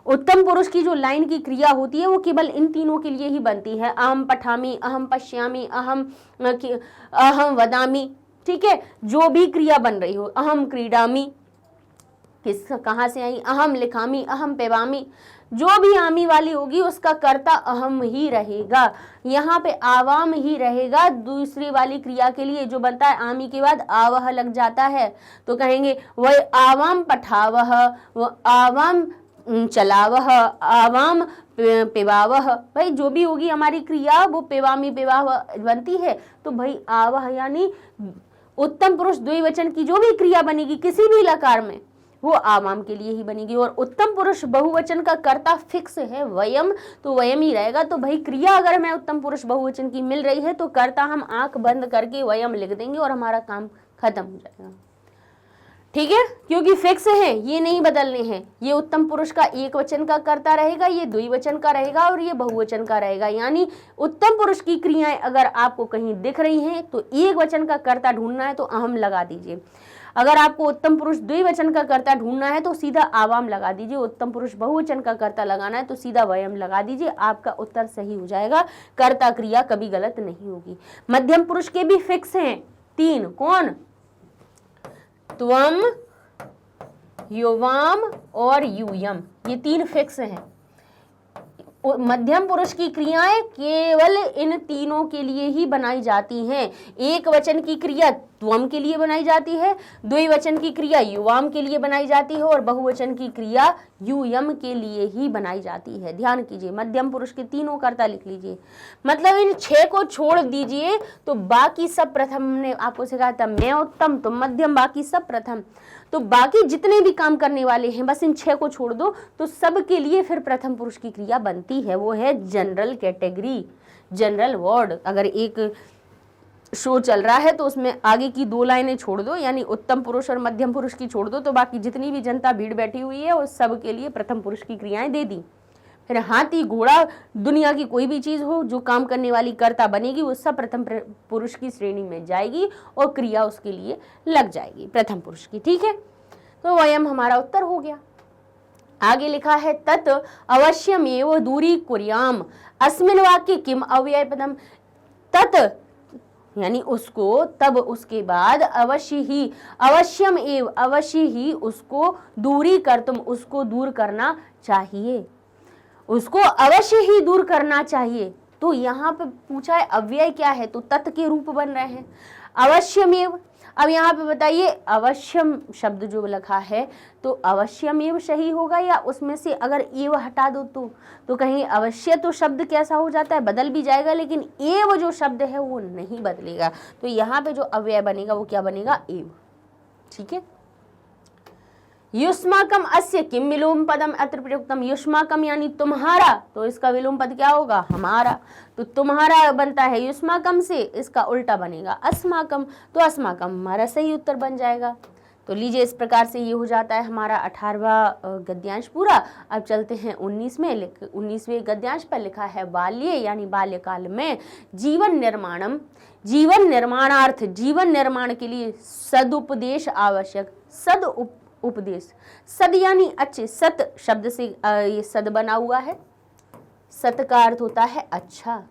उत्तम पुरुष की जो लाइन की क्रिया होती है वो केवल इन तीनों के लिए ही बनती है। अहम पठामी, अहम पश्यामी, अहम वदामी। ठीक है, जो भी क्रिया बन रही हो, अहम क्रीडामी, किस कहाँ से आई? अहम लिखामी, अहम पेवामी, जो भी आमी वाली होगी उसका कर्ता अहम ही रहेगा। यहाँ पे आवाम ही रहेगा दूसरी वाली क्रिया के लिए, जो बनता है आमी के बाद आवह लग जाता है तो कहेंगे वह आवाम पठावह, वह आवाम चलावह, आवाम पेवावह। भाई जो भी होगी हमारी क्रिया वो पेवामी पेवावह बनती है। तो भाई आवह यानी उत्तम पुरुष द्विवचन की जो भी क्रिया बनेगी किसी भी लकार में वो आवाम के लिए ही बनेगी। और उत्तम पुरुष बहुवचन का कर्ता फिक्स है वयम, तो वयम ही रहेगा। तो भाई क्रिया अगर हमें उत्तम पुरुष बहुवचन की मिल रही है तो कर्ता हम आंख बंद करके वयम लिख देंगे और हमारा काम खत्म हो जाएगा। ठीक है, क्योंकि फिक्स है, ये नहीं बदलने हैं। ये उत्तम पुरुष का एक वचन का कर्ता रहेगा, ये द्विवचन का रहेगा और ये बहुवचन का रहेगा। यानी उत्तम पुरुष की क्रियाएं अगर आपको कहीं दिख रही हैं तो एक वचन का कर्ता ढूंढना है तो अहम लगा दीजिए। अगर आपको उत्तम पुरुष द्विवचन का कर्ता ढूंढना है तो सीधा आवाम लगा दीजिए। उत्तम पुरुष बहुवचन का कर्ता लगाना है तो सीधा वयम लगा दीजिए। आपका उत्तर सही हो जाएगा, कर्ता क्रिया कभी गलत नहीं होगी। मध्यम पुरुष के भी फिक्स हैं 3, कौन? त्वम, युवाम और यूयम, ये 3 फिक्स हैं। मध्यम पुरुष की क्रियाएं केवल इन तीनों के लिए ही बनाई जाती हैं। एक वचन की क्रिया त्वम के लिए बनाई जाती है, द्विवचन की क्रिया युवाम के लिए बनाई जाती है और बहुवचन की क्रिया यूयम के लिए ही बनाई जाती है। ध्यान कीजिए, मध्यम पुरुष के तीनों कर्ता लिख लीजिए। मतलब इन 6 को छोड़ दीजिए तो बाकी सब प्रथम। ने आपको सिखाया था मैं उत्तम तुम मध्यम, बाकी सब प्रथम। तो बाकी जितने भी काम करने वाले हैं बस इन 6 को छोड़ दो तो सब के लिए फिर प्रथम पुरुष की क्रिया बनती है। वो है जनरल कैटेगरी, जनरल वर्ड। अगर एक शो चल रहा है तो उसमें आगे की 2 लाइनें छोड़ दो, यानी उत्तम पुरुष और मध्यम पुरुष की छोड़ दो, तो बाकी जितनी भी जनता भीड़ बैठी हुई है उस सब के लिए प्रथम पुरुष की क्रियाएं दे दी। फिर हाथी घोड़ा दुनिया की कोई भी चीज हो जो काम करने वाली कर्ता बनेगी वो सब प्रथम पुरुष की श्रेणी में जाएगी और क्रिया उसके लिए लग जाएगी प्रथम पुरुष की। ठीक है, तो वयम हमारा उत्तर हो गया। आगे लिखा है तत् अवश्यमेव दूरी कुर्याम अस्मिन् वाक्ये किम अव्यय पदम। तत् यानी उसको, तब उसके बाद, अवश्य ही, अवश्यम एव अवश्य ही उसको दूरी कर, तुम उसको दूर करना चाहिए, उसको अवश्य ही दूर करना चाहिए। तो यहाँ पे पूछा है अव्यय क्या है, तो तत् के रूप बन रहे हैं अवश्यमेव। अब यहाँ पे बताइए अवश्यम शब्द जो लिखा है तो अवश्यमेव सही होगा या उसमें से अगर एव हटा दो तो कहीं अवश्य तो शब्द कैसा हो जाता है, बदल भी जाएगा, लेकिन एव जो शब्द है वो नहीं बदलेगा। तो यहाँ पे जो अव्यय बनेगा वो क्या बनेगा, एव। ठीक है, युष्माकम अस्य किम विलोम पदम अत्र प्रयुक्तम। युष्माकम यानी तुम्हारा, तो इसका विलोम पद क्या होगा, हमारा। तो तुम्हारा बनता है युष्माकम से, इसका उल्टा बनेगा अस्माकम, तो अस्माकम हमारा सही उत्तर बन जाएगा। तो लीजिए, इस प्रकार से ये हो जाता है हमारा 18वां गद्यांश पूरा। अब चलते हैं 19 में। 19वें गद्यांश पर लिखा है बाल्ये यानी बाल्यकाल में जीवन निर्माणम, जीवन निर्माणार्थ, जीवन निर्माण के लिए सदुपदेश आवश्यक। उपदेश, सद यानी अच्छे, सत शब्द से ये सद बना हुआ है, सत का अर्थ होता है अच्छा।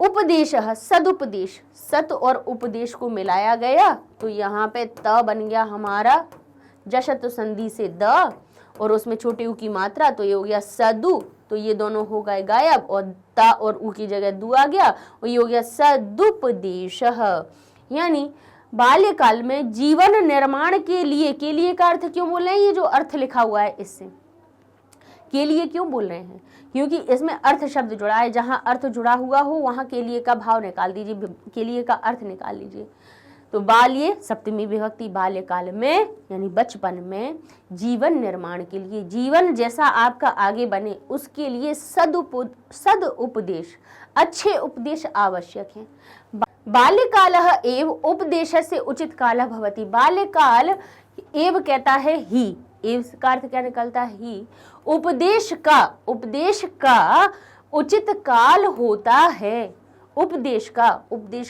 उपदेश, सदुपदेश, सत और उपदेश को मिलाया गया तो यहाँ पे त बन गया हमारा जशत संधि से द, और उसमें छोटे ऊ की मात्रा, तो ये हो गया सदु, तो ये दोनों हो गए गायब और ता और ऊ की जगह दु आ गया और ये हो गया सदुपदेश। यानी बाल्यकाल में जीवन निर्माण के लिए का अर्थ क्यों बोल रहे हैं, ये जो अर्थ लिखा हुआ है इससे के लिए क्यों बोल रहे हैं, क्योंकि इसमें अर्थ शब्द जुड़ा है। जहां अर्थ जुड़ा हुआ हो वहां के लिए का भाव निकाल दीजिए, के लिए का अर्थ निकाल लीजिए। तो बाल्य सप्तमी विभक्ति, बाल्यकाल में यानी बचपन में, जीवन निर्माण के लिए, जीवन जैसा आपका आगे बने उसके लिए सद उपदेश, अच्छे उपदेश आवश्यक हैं। बाल्यकालः एव उपदेशस्य उचित कालः भवति। बाल्यकाल एव कहता है ही, एव का अर्थ क्या निकलता है, ही। उपदेश का उचित काल होता है। उपदेश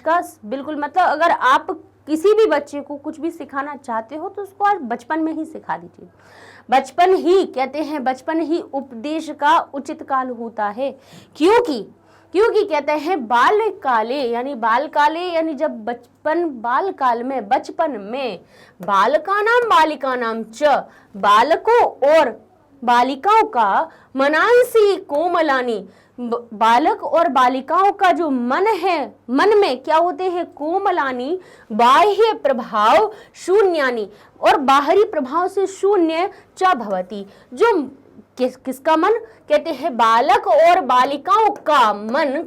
का बिल्कुल मतलब अगर आप किसी भी बच्चे को कुछ भी सिखाना चाहते हो तो उसको आज बचपन में ही सिखा दीजिए। बचपन ही कहते हैं, बचपन ही उपदेश का उचित काल होता है। क्योंकि कहते हैं बाल्यकाले यानी जब बचपन, बालकाल में, बचपन में, बालिकानाम च, बालकों और बालिकाओं का मनांसी कोमलानी, बालक और बालिकाओं का जो मन है, मन में क्या होते हैं, कोमलानी, बाह्य प्रभाव शून्यानी, और बाहरी प्रभाव से शून्य च भवति। जो किसका मन, कहते हैं बालक और बालिकाओं का मन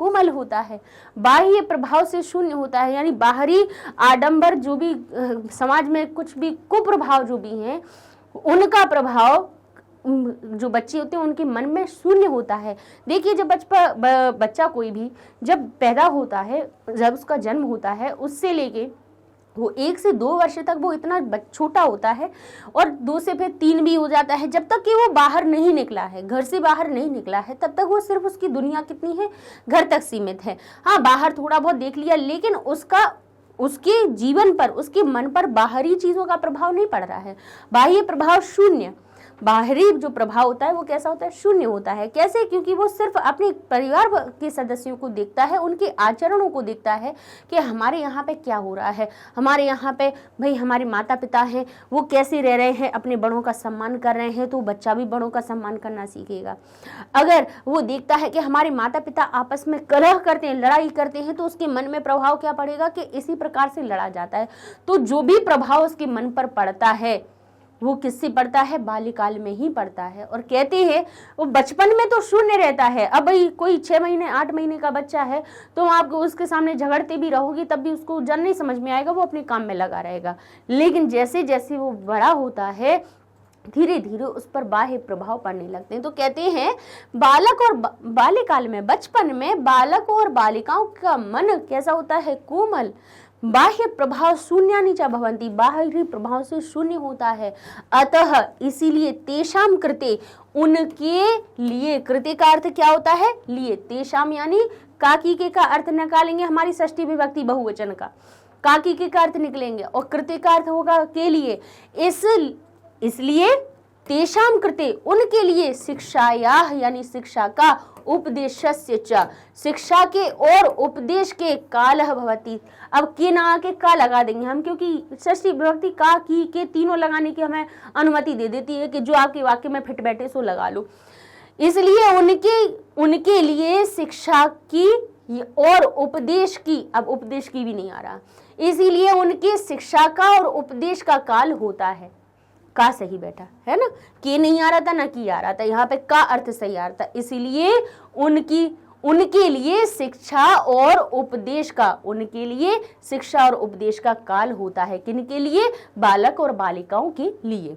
कोमल होता है, बाह्य प्रभाव से शून्य होता है, यानी बाहरी आडंबर जो भी समाज में कुछ भी कुप्रभाव जो भी हैं उनका प्रभाव जो बच्चे होते हैं उनके मन में शून्य होता है। देखिए जब बच्चा कोई भी जब पैदा होता है, जब उसका जन्म होता है, उससे लेके वो 1 से 2 वर्ष तक वो इतना छोटा होता है और 2 से फिर 3 भी हो जाता है, जब तक कि वो बाहर नहीं निकला है, घर से बाहर नहीं निकला है, तब तक वो सिर्फ उसकी दुनिया कितनी है, घर तक सीमित है। हाँ, बाहर थोड़ा बहुत देख लिया, लेकिन उसके जीवन पर, उसके मन पर बाहरी चीजों का प्रभाव नहीं पड़ रहा है। बाह्य प्रभाव शून्य, बाहरी जो प्रभाव होता है वो कैसा होता है, शून्य होता है। कैसे? क्योंकि वो सिर्फ अपने परिवार के सदस्यों को देखता है, उनके आचरणों को देखता है कि हमारे यहाँ पे क्या हो रहा है, हमारे यहाँ पे भाई हमारे माता पिता हैं वो कैसे रह रहे हैं, अपने बड़ों का सम्मान कर रहे हैं, तो बच्चा भी बड़ों का सम्मान करना सीखेगा। अगर वो देखता है कि हमारे माता पिता आपस में कलह करते हैं, लड़ाई करते हैं, तो उसके मन में प्रभाव क्या पड़ेगा कि इसी प्रकार से लड़ा जाता है। तो जो भी प्रभाव उसके मन पर पड़ता है वो किससे पड़ता है, बाल्यकाल में ही पड़ता है। और कहते हैं वो बचपन में तो शून्य रहता है। अब भाई कोई 6 महीने 8 महीने का बच्चा है तो आप उसके सामने झगड़ते भी रहोगी तब भी उसको जन नहीं समझ में आएगा, वो अपने काम में लगा रहेगा। लेकिन जैसे जैसे वो बड़ा होता है धीरे धीरे उस पर बाह्य प्रभाव पड़ने लगते हैं। तो कहते हैं बालक और बाल्यकाल में, बचपन में बालक और बालिकाओं का मन कैसा होता है, कोमल, बाह्य प्रभाव शून्यानि च भवन्ति, बाहरी प्रभाव से शून्य होता है। अतः इसीलिए तेषाम कृते, उनके लिए, कृते का अर्थ क्या होता है, लिए, तेषाम यानी काकी के का अर्थ निकालेंगे हमारी षष्ठी विभक्ति बहुवचन का, काकी के का अर्थ निकलेंगे और कृते का अर्थ होगा के लिए। इसलिए तेषाम कृते, उनके लिए, शिक्षायाः यानी शिक्षा का, उपदेशस्य च, शिक्षा के और उपदेश के, कालः भवति। अब के ना आके का लगा देंगे हम, क्योंकि षष्ठी विभक्ति का की के तीनों लगाने की हमें अनुमति दे देती है कि जो आपके वाक्य में फिट बैठे सो लगा लो। इसलिए उनके लिए शिक्षा की और उपदेश की, अब उपदेश की भी नहीं आ रहा, इसीलिए उनके शिक्षा का और उपदेश का काल होता है। का सही बैठा है ना, के नहीं आ रहा था ना की आ रहा था, यहाँ पे का अर्थ सही आ रहा था। इसीलिए उनके लिए शिक्षा और उपदेश का, उनके लिए शिक्षा और उपदेश का काल होता है। किनके लिए, बालक और बालिकाओं के लिए।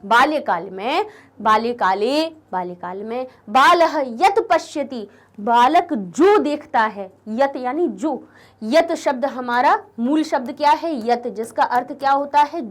बाल्यकाल में बालः यत पश्यति, बालक जो देखता है, यत यानी जो, यत शब्द हमारा मूल शब्द क्या है, यत, जिसका अर्थ क्या होता है,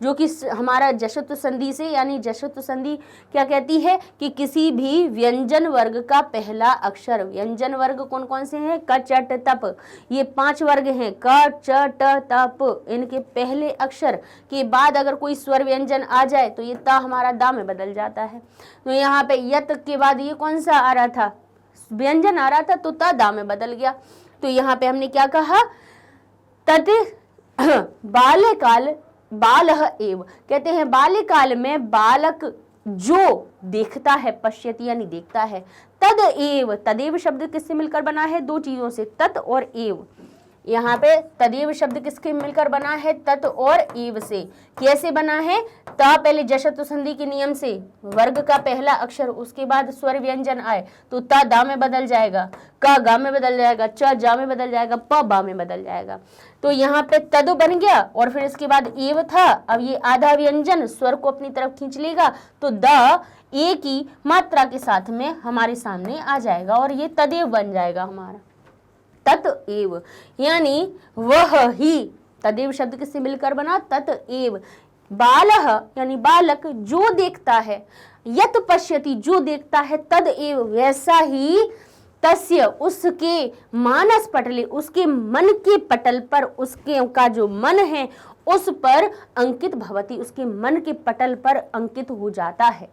जो कि हमारा जश्त्व संधि से, यानी जश्त्व संधि क्या कहती है कि किसी भी व्यंजन वर्ग का पहला अक्षर, व्यंजन वर्ग कौन कौन से हैं, क च ट तप, ये 5 वर्ग हैं, क च ट तप, इनके पहले अक्षर के बाद अगर कोई स्वर व्यंजन आ जाए तो ये ता हमारा दा में बदल जाता है। तो यहाँ पे यत के बाद ये कौन सा आ रहा था, व्यंजन आ रहा था, तो ता दा में बदल गया। तो यहाँ पे हमने क्या कहा, तत् बाल्यकाल बालः एव, कहते हैं बाल्यकाल में बालक जो देखता है, पश्यति यानी देखता है, तद एव, तदेव शब्द किससे मिलकर बना है, 2 चीजों से, तत् और एव। यहाँ पे तदेव शब्द किसके मिलकर बना है, तत् और एव से। कैसे बना है, ता पहले जश्त्व संधि के नियम से, वर्ग का पहला अक्षर, उसके बाद स्वर व्यंजन आए तो ता दा में बदल जाएगा, का गा में बदल जाएगा, च जा में बदल जाएगा, प बा में बदल जाएगा। तो यहाँ पे तद बन गया और फिर इसके बाद एव था। अब ये आधा व्यंजन स्वर को अपनी तरफ खींच लेगा तो द ए की मात्रा के साथ में हमारे सामने आ जाएगा और ये तदेव बन जाएगा हमारा, तत् एव, यानी वह ही। तदेव शब्द किससे मिलकर बना, तत् एव। बालः यानी बालक जो देखता है, यत पश्यति जो देखता है, तद एव वैसा ही, तस्य उसके, मानस पटले उसके मन के पटल पर, उसके का जो मन है उस पर अंकित भवति, उसके मन के पटल पर अंकित हो जाता है,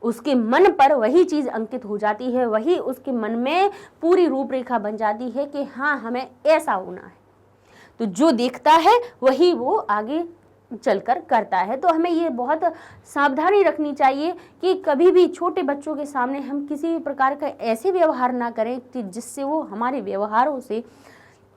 उसके मन पर वही चीज अंकित हो जाती है, वही उसके मन में पूरी रूपरेखा बन जाती है कि हाँ हमें ऐसा होना है। तो जो देखता है वही वो आगे चलकर करता है। तो हमें ये बहुत सावधानी रखनी चाहिए कि कभी भी छोटे बच्चों के सामने हम किसी भी प्रकार का ऐसे व्यवहार ना करें कि जिससे वो हमारे व्यवहारों से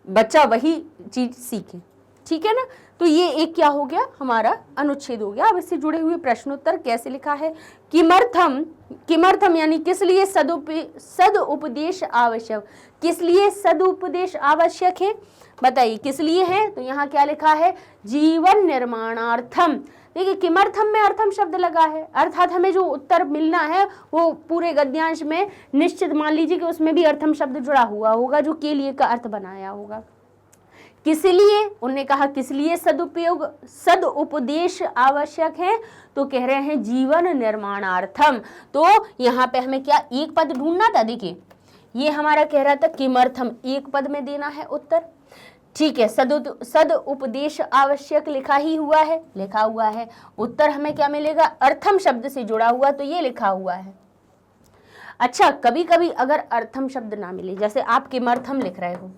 बच्चा वही चीज सीखे, ठीक है ना। तो ये एक क्या हो गया, हमारा अनुच्छेद हो गया। अब इससे जुड़े हुए प्रश्नोत्तर कैसे लिखा है, किमर्थम, किमर्थम यानी किस लिए सदुपदेश आवश्यक, किस लिए सदुपदेश आवश्यक है, बताइए किस लिए है। तो यहाँ क्या लिखा है, जीवन निर्माणार्थम। देखिए किमर्थम में अर्थम शब्द लगा है, अर्थात हमें जो उत्तर मिलना है वो पूरे गद्यांश में निश्चित मान लीजिए कि उसमें भी अर्थम शब्द जुड़ा हुआ होगा जो के लिए का अर्थ बनाया होगा। किस लिए, उन्होंने कहा किस लिए सदुपदेश आवश्यक है, तो कह रहे हैं जीवन निर्माणार्थम। तो यहाँ पे हमें क्या एक पद ढूंढना था, देखिए ये हमारा कह रहा था किमर्थम, एक पद में देना है उत्तर, ठीक है। सदुपदेश आवश्यक लिखा ही हुआ है, लिखा हुआ है। उत्तर हमें क्या मिलेगा, अर्थम शब्द से जुड़ा हुआ, तो ये लिखा हुआ है। अच्छा कभी कभी अगर अर्थम शब्द ना मिले, जैसे आप किमर्थम लिख रहे हो,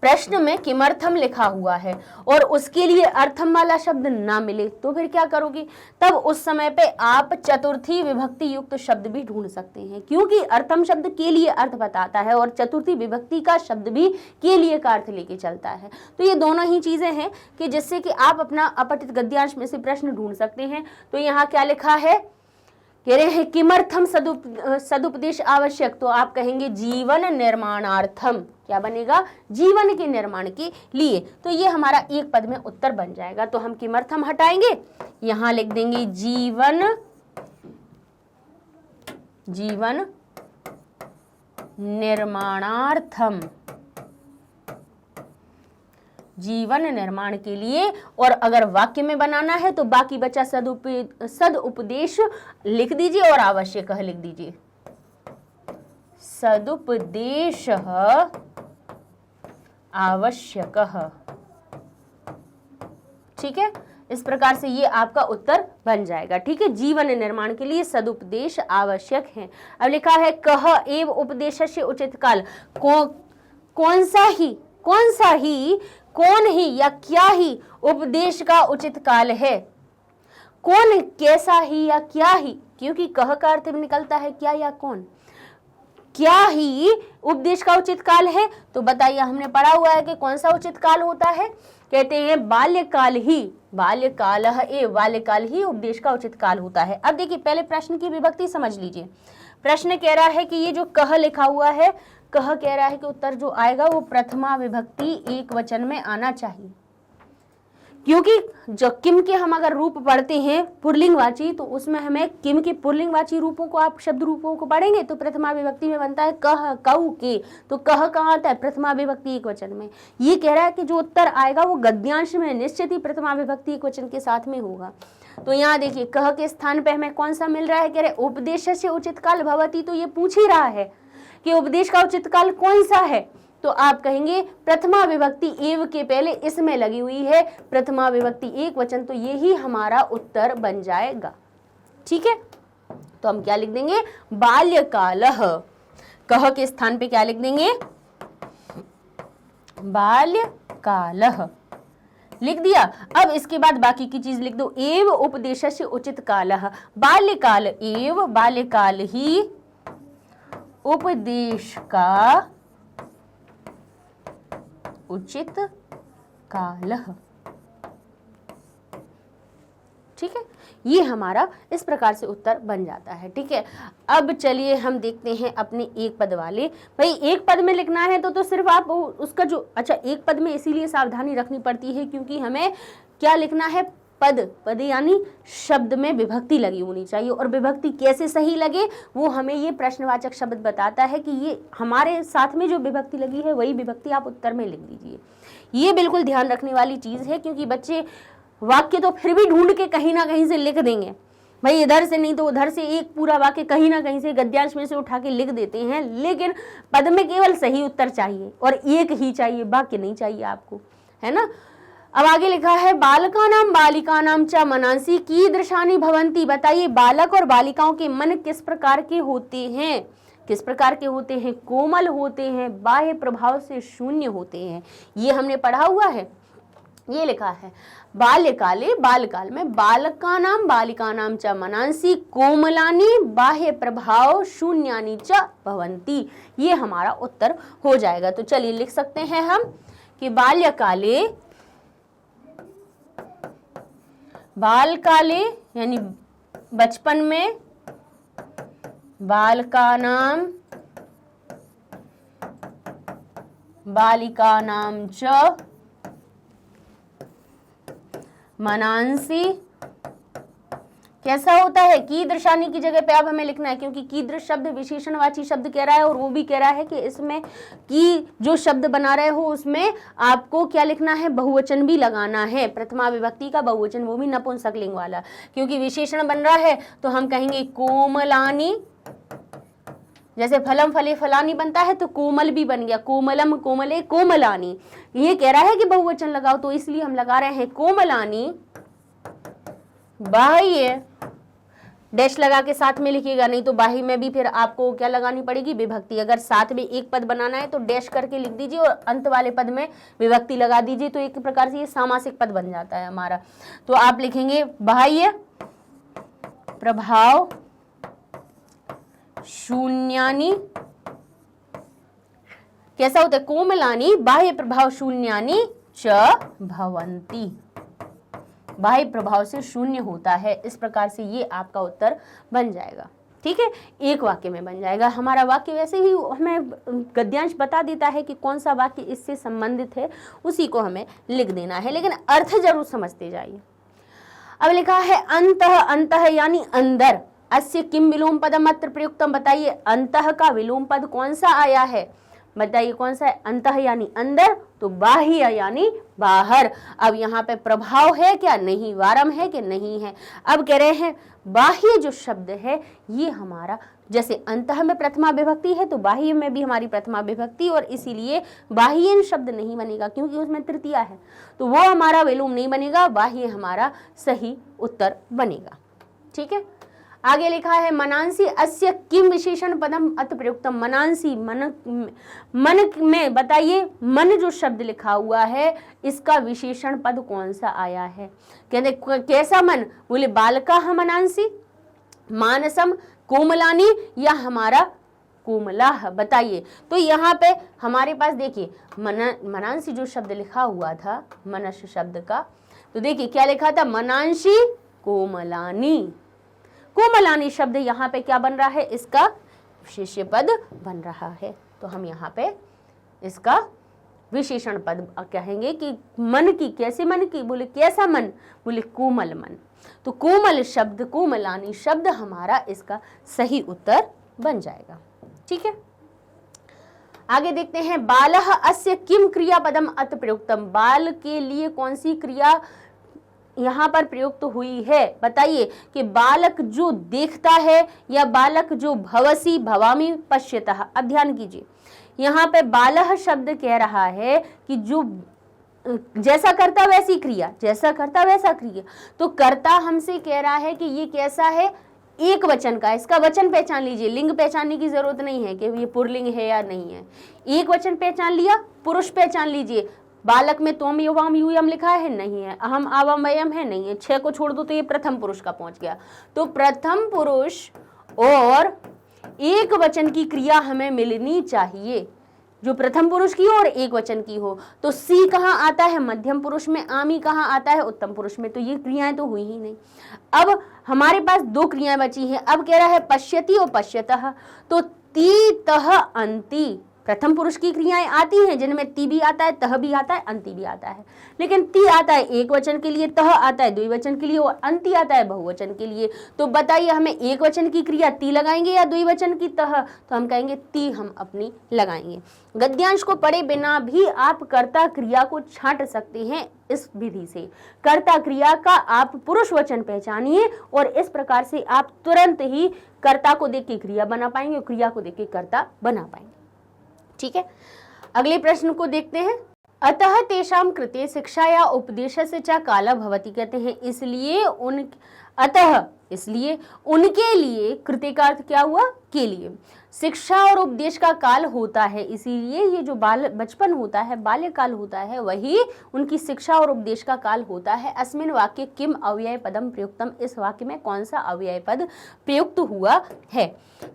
प्रश्न में किमर्थम लिखा हुआ है और उसके लिए अर्थम वाला शब्द ना मिले, तो फिर क्या करोगे, तब उस समय पे आप चतुर्थी विभक्ति युक्त शब्द भी ढूंढ सकते हैं, क्योंकि अर्थम शब्द के लिए अर्थ बताता है और चतुर्थी विभक्ति का शब्द भी के लिए का अर्थ लेके चलता है। तो ये दोनों ही चीजें हैं कि जिससे कि आप अपना अपठित गद्यांश में से प्रश्न ढूंढ सकते हैं। तो यहाँ क्या लिखा है, कह रहे हैं किमर्थम सदुपदेश आवश्यक, तो आप कहेंगे जीवन निर्माणार्थम, क्या बनेगा, जीवन के निर्माण के लिए। तो ये हमारा एक पद में उत्तर बन जाएगा। तो हम किमर्थम हटाएंगे, यहां लिख देंगे जीवन निर्माणार्थम, जीवन निर्माण के लिए। और अगर वाक्य में बनाना है तो बाकी बचा सदुपदेश लिख दीजिए और आवश्यक लिख दीजिए, सदुपदेश आवश्यक, ठीक है। इस प्रकार से ये आपका उत्तर बन जाएगा, ठीक है। जीवन निर्माण के लिए सदुपदेश आवश्यक है। अब लिखा है कह एव उपदेशस्य उचित काल, कौन ही या क्या ही उपदेश का उचित काल है, कौन, कैसा ही या क्या ही, क्योंकि कह का अर्थ निकलता है क्या या कौन, क्या ही उपदेश का उचित काल है। तो बताइए, हमने पढ़ा हुआ है कि कौन सा उचित काल होता है, कहते हैं बाल्यकाल ही, बाल्यकाल ही उपदेश का उचित काल होता है। अब देखिए पहले प्रश्न की विभक्ति समझ लीजिए। प्रश्न कह रहा है कि ये जो कह लिखा हुआ है, कह कह रहा है कि उत्तर जो आएगा वो प्रथमा विभक्ति एक वचन में आना चाहिए, क्योंकि जो किम के हम अगर रूप पढ़ते हैं पुल्लिंगवाची, तो उसमें हमें किम के पुल्लिंगवाची रूपों को, आप शब्द रूपों को पढ़ेंगे तो प्रथमा विभक्ति में बनता है कह, कऊ के। तो कह कहाँ आता है, प्रथमा विभक्ति एक वचन में। ये कह रहा है कि जो उत्तर आएगा वो गद्यांश में निश्चित ही प्रथमा विभक्ति एक वचन के साथ में होगा। तो यहाँ देखिए कह के स्थान पे हमें कौन सा मिल रहा है, कह रहे उपदेशस्य उचित काल भवति। तो ये पूछ ही रहा है कि उपदेश का उचित काल कौन सा है, तो आप कहेंगे प्रथमा विभक्ति एव के पहले इसमें लगी हुई है प्रथमा विभक्ति एक वचन, तो यही हमारा उत्तर बन जाएगा, ठीक है। तो हम क्या लिख देंगे, बाल्यकालः, कह के स्थान पे क्या लिख देंगे, बाल्यकालः लिख दिया। अब इसके बाद बाकी की चीज लिख दो, एव उपदेशस्य उचित कालः, बाल्यकाल एव, बाल्यकाल ही उपदेश का उचित काल, ठीक है। ये हमारा इस प्रकार से उत्तर बन जाता है, ठीक है। अब चलिए हम देखते हैं अपने एक पद वाले। भाई एक पद में लिखना है तो सिर्फ आप उसका जो, अच्छा एक पद में इसीलिए सावधानी रखनी पड़ती है क्योंकि हमें क्या लिखना है, पद यानी शब्द में विभक्ति लगी होनी चाहिए, और विभक्ति कैसे सही लगे वो हमें ये प्रश्नवाचक शब्द बताता है कि ये हमारे साथ में जो विभक्ति लगी है वही विभक्ति आप उत्तर में लिख दीजिए। ये बिल्कुल ध्यान रखने वाली चीज है, क्योंकि बच्चे वाक्य तो फिर भी ढूंढ के कहीं ना कहीं से लिख देंगे, भाई इधर से नहीं तो उधर से एक पूरा वाक्य कहीं ना कहीं से गद्यांश में से उठा के लिख देते हैं, लेकिन पद में केवल सही उत्तर चाहिए और एक ही चाहिए, वाक्य नहीं चाहिए आपको, है ना। अब आगे लिखा है बालकानां बालिकानां च मनांसि कीदृशानि भवन्ति। बताइए बालक और बालिकाओं के मन किस प्रकार के होते हैं, किस प्रकार के होते हैं, कोमल होते हैं, बाह्य प्रभाव से शून्य होते हैं। ये हमने पढ़ा हुआ है, ये लिखा है बाल्यकाले, बालकाल में, बालकानां बालिकानां च मनांसि कोमलानि बाह्य प्रभाव शून्यानि च भवन्ति। ये हमारा उत्तर हो जाएगा। तो चलिए लिख सकते हैं हम कि बाल्यकाले बाल काले यानी बचपन में, बालकानां बालिकानां च मनांसि। कैसा होता है? कीदृशानि की जगह पे अब हमें लिखना है, क्योंकि कीदृश शब्द विशेषणवाची शब्द कह रहा है और वो भी कह रहा है कि इसमें की जो शब्द बना रहे हो उसमें आपको क्या लिखना है? बहुवचन भी लगाना है। प्रथमा विभक्ति का बहुवचन, वो भी नपुंसकलिंग वाला, क्योंकि विशेषण बन रहा है तो हम कहेंगे कोमलानी। जैसे फलम फले फलानी बनता है तो कोमल भी बन गया, कोमलम कोमले कोमलानी। ये कह रहा है कि बहुवचन लगाओ, तो इसलिए हम लगा रहे हैं कोमलानी बाह्य, डैश लगा के साथ में लिखिएगा, नहीं तो बाही में भी फिर आपको क्या लगानी पड़ेगी? विभक्ति। अगर साथ में एक पद बनाना है तो डैश करके लिख दीजिए और अंत वाले पद में विभक्ति लगा दीजिए, तो एक प्रकार से ये सामासिक पद बन जाता है हमारा। तो आप लिखेंगे बाह्य प्रभाव शून्यानि। कैसा होता है? कोमलानि बाह्य प्रभाव शून्यानि च भवन्ति। बाह्य प्रभाव से शून्य होता है। इस प्रकार से ये आपका उत्तर बन जाएगा। ठीक है, एक वाक्य में बन जाएगा हमारा वाक्य। वैसे ही हमें गद्यांश बता देता है कि कौन सा वाक्य इससे संबंधित है, उसी को हमें लिख देना है, लेकिन अर्थ जरूर समझते जाइए। अब लिखा है अंतः, अंतः यानी अंदर। अस्य किम विलोम पदम अत्र प्रयुक्तम। बताइए अंतः का विलोम पद कौन सा आया है? बताइए कौन सा है? अंतः यानी अंदर, तो बाह्य यानी बाहर। अब यहाँ पे प्रभाव है क्या? नहीं। वारम है कि नहीं है? अब कह रहे हैं बाह्य जो शब्द है ये हमारा, जैसे अंतः में प्रथमा विभक्ति है तो बाह्य में भी हमारी प्रथमा विभक्ति, और इसीलिए बाह्यन शब्द नहीं बनेगा क्योंकि उसमें तृतीया है, तो वो हमारा विलोम नहीं बनेगा, बाह्य हमारा सही उत्तर बनेगा। ठीक है, आगे लिखा है मनांसी अस्य किम विशेषण पदम अत प्रयुक्तम। मनांसी मन में बताइए, मन जो शब्द लिखा हुआ है इसका विशेषण पद कौन सा आया है? कहते कैसा मन? बोले बालका मनांसी, मानसम, कोमलानी या हमारा कोमला। बताइए। तो यहाँ पे हमारे पास देखिए मनांसी जो शब्द लिखा हुआ था मनस शब्द का, तो देखिए क्या लिखा था? मनांसी कोमलानी। कोमलानी शब्द यहाँ पे क्या बन रहा है? इसका विशेष्य पद बन रहा है, तो हम यहाँ पे इसका विशेषण पद कहेंगे कि मन की। कैसे मन की? बोले कैसा मन? बोले कोमल मन। तो कोमल शब्द, कोमलानी शब्द हमारा इसका सही उत्तर बन जाएगा। ठीक है, आगे देखते हैं बालः अस्य किम क्रिया पदम अत प्रयुक्तम। बाल के लिए कौन सी क्रिया यहाँ पर प्रयुक्त हुई है? बताइए कि बालक जो देखता है या बालक जो भवसी भवामी पश्यतः। अब ध्यान कीजिए, यहाँ पे बालः शब्द कह रहा है कि जो जैसा करता वैसी क्रिया, जैसा करता वैसा क्रिया। तो कर्ता हमसे कह रहा है कि ये कैसा है? एक वचन का। इसका वचन पहचान लीजिए, लिंग पहचानने की जरूरत नहीं है कि ये पुरलिंग है या नहीं है। एक वचन पहचान लिया, पुरुष पहचान लीजिए। बालक में तोम युवाम यूयम लिखा है? नहीं है। अहम आवाम वयम है? नहीं है। 6 को छोड़ दो तो ये प्रथम पुरुष का पहुंच गया। तो प्रथम पुरुष और एक वचन की क्रिया हमें मिलनी चाहिए, जो प्रथम पुरुष की हो और एक वचन की हो। तो सी कहाँ आता है? मध्यम पुरुष में। आमी कहाँ आता है? उत्तम पुरुष में। तो ये क्रियाएं तो हुई ही नहीं। अब हमारे पास 2 क्रियाएं बची हैं। अब कह रहा है पश्यति और पश्यतः। तो ती तह अंति प्रथम पुरुष की क्रियाएं आती हैं जिनमें ती भी आता है, तह भी आता है, अंति भी आता है। लेकिन ती आता है एक वचन के लिए, तह आता है द्विवचन के लिए और अंति आता है बहुवचन के लिए। तो बताइए हमें एक वचन की क्रिया ती लगाएंगे या द्विवचन की तह? तो हम कहेंगे ती हम अपनी लगाएंगे। गद्यांश को पढ़े बिना भी आप कर्ता क्रिया को छांट सकते हैं इस विधि से। कर्ता क्रिया का आप पुरुष वचन पहचानिए और इस प्रकार से आप तुरंत ही कर्ता को देख के क्रिया बना पाएंगे और क्रिया को देख के कर्ता बना पाएंगे। ठीक है, अगले प्रश्न को देखते हैं। अतः तेषां कृते शिक्षा या उपदेश से च काला भवति। कहते हैं इसलिए इसलिए उनके लिए, कृते का अर्थ क्या हुआ? के लिए। शिक्षा और उपदेश का काल होता है, इसीलिए ये जो बचपन होता है, बाल्यकाल होता है, वही उनकी शिक्षा और उपदेश का काल होता है। अस्मिन वाक्य किम अव्यय पदम प्रयुक्तम, इस वाक्य में कौन सा अव्यय पद प्रयुक्त हुआ है।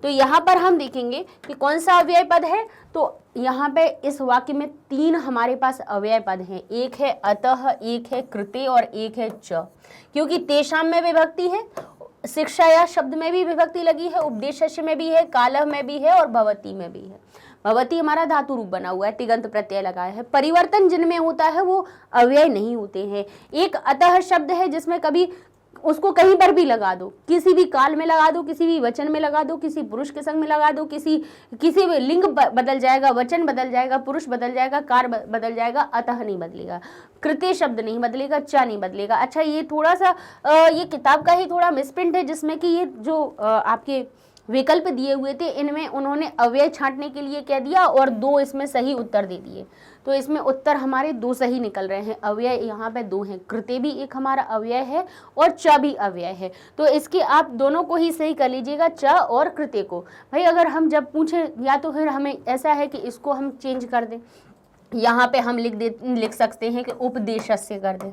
तो यहाँ पर हम देखेंगे कि कौन सा अव्यय पद है। तो यहाँ पे इस वाक्य में 3 हमारे पास अव्यय पद हैं, एक है अतः, एक है कृते और एक है च। क्योंकि तेषाम में विभक्ति है, शिक्षाया शब्द में भी विभक्ति लगी है, उपदेशस्य में भी है, कालः में भी है और भवति में भी है। भवति हमारा धातु रूप बना हुआ है, तिगंत प्रत्यय लगाया है। परिवर्तन जिनमें होता है वो अव्यय नहीं होते हैं। एक अतः शब्द है जिसमें कभी उसको कहीं पर भी लगा दो, किसी भी काल में लगा दो, किसी भी वचन में लगा दो, किसी पुरुष के संग में लगा दो, किसी भी लिंग बदल जाएगा, वचन बदल जाएगा, पुरुष बदल जाएगा, कार बदल जाएगा, अतः नहीं बदलेगा, कृत्य शब्द नहीं बदलेगा, चा नहीं बदलेगा। अच्छा, ये थोड़ा सा ये किताब का ही थोड़ा मिसप्रिंट है, जिसमें कि ये जो आपके विकल्प दिए हुए थे इनमें उन्होंने अव्यय छांटने के लिए कह दिया और 2 इसमें सही उत्तर दे दिए। तो इसमें उत्तर हमारे 2 सही निकल रहे हैं। अव्यय यहाँ पे 2 हैं, कृते भी एक हमारा अव्यय है और च भी अव्यय है। तो इसके आप दोनों को ही सही कर लीजिएगा, च और कृते को। भाई अगर हम जब पूछे, या तो फिर हमें ऐसा है कि इसको हम चेंज कर दें, यहाँ पे हम लिख सकते हैं कि उपदेशस्य कर दें।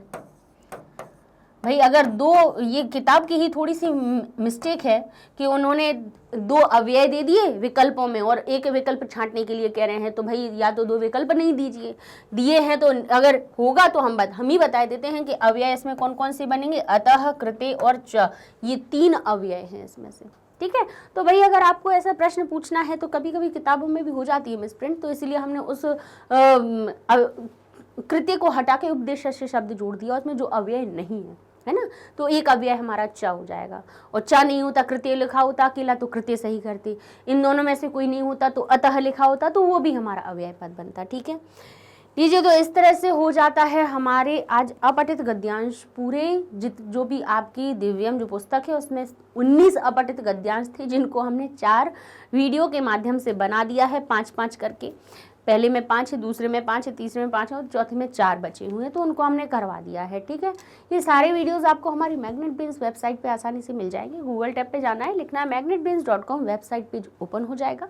भाई अगर 2, ये किताब की ही थोड़ी सी मिस्टेक है कि उन्होंने 2 अव्यय दे दिए विकल्पों में और एक विकल्प छांटने के लिए कह रहे हैं, तो भाई या तो 2 विकल्प नहीं दिए हैं, तो अगर होगा तो हम ही बता देते हैं कि अव्यय इसमें कौन कौन से बनेंगे, अतः, कृते और च, ये 3 अव्यय हैं इसमें से। ठीक है, तो भाई अगर आपको ऐसा प्रश्न पूछना है तो कभी कभी किताबों में भी हो जाती है मिसप्रिंट, तो इसलिए हमने उस कृत्य को हटा के उपदेशस्य शब्द जोड़ दिया, उसमें जो अव्यय नहीं है ना, तो एक अव्यय हमारा च हो जाएगा। और च नहीं होता, कृत्य लिखा होता अकेला तो कृत्य सही करते, इन दोनों में से कोई नहीं होता तो अतः लिखा होता तो वो भी हमारा अव्यय पद बनता। ठीक है, लीजिए, तो इस तरह से हो जाता है हमारे आज अपठित गद्यांश पूरे। जो भी आपकी दिव्यम जो पुस्तक है उसमें 19 अपठित गद्यांश थे, जिनको हमने 4 वीडियो के माध्यम से बना दिया है, 5-5 करके। पहले में 5 है, दूसरे में 5 है, तीसरे में 5 है और चौथे में 4 बचे हुए हैं, तो उनको हमने करवा दिया है। ठीक है, ये सारे वीडियोस आपको हमारी मैग्नेट ब्रेन्स वेबसाइट पे आसानी से मिल जाएंगे। गूगल टैब पे जाना है, लिखना है magnetbrains.com, वेबसाइट पेज ओपन हो जाएगा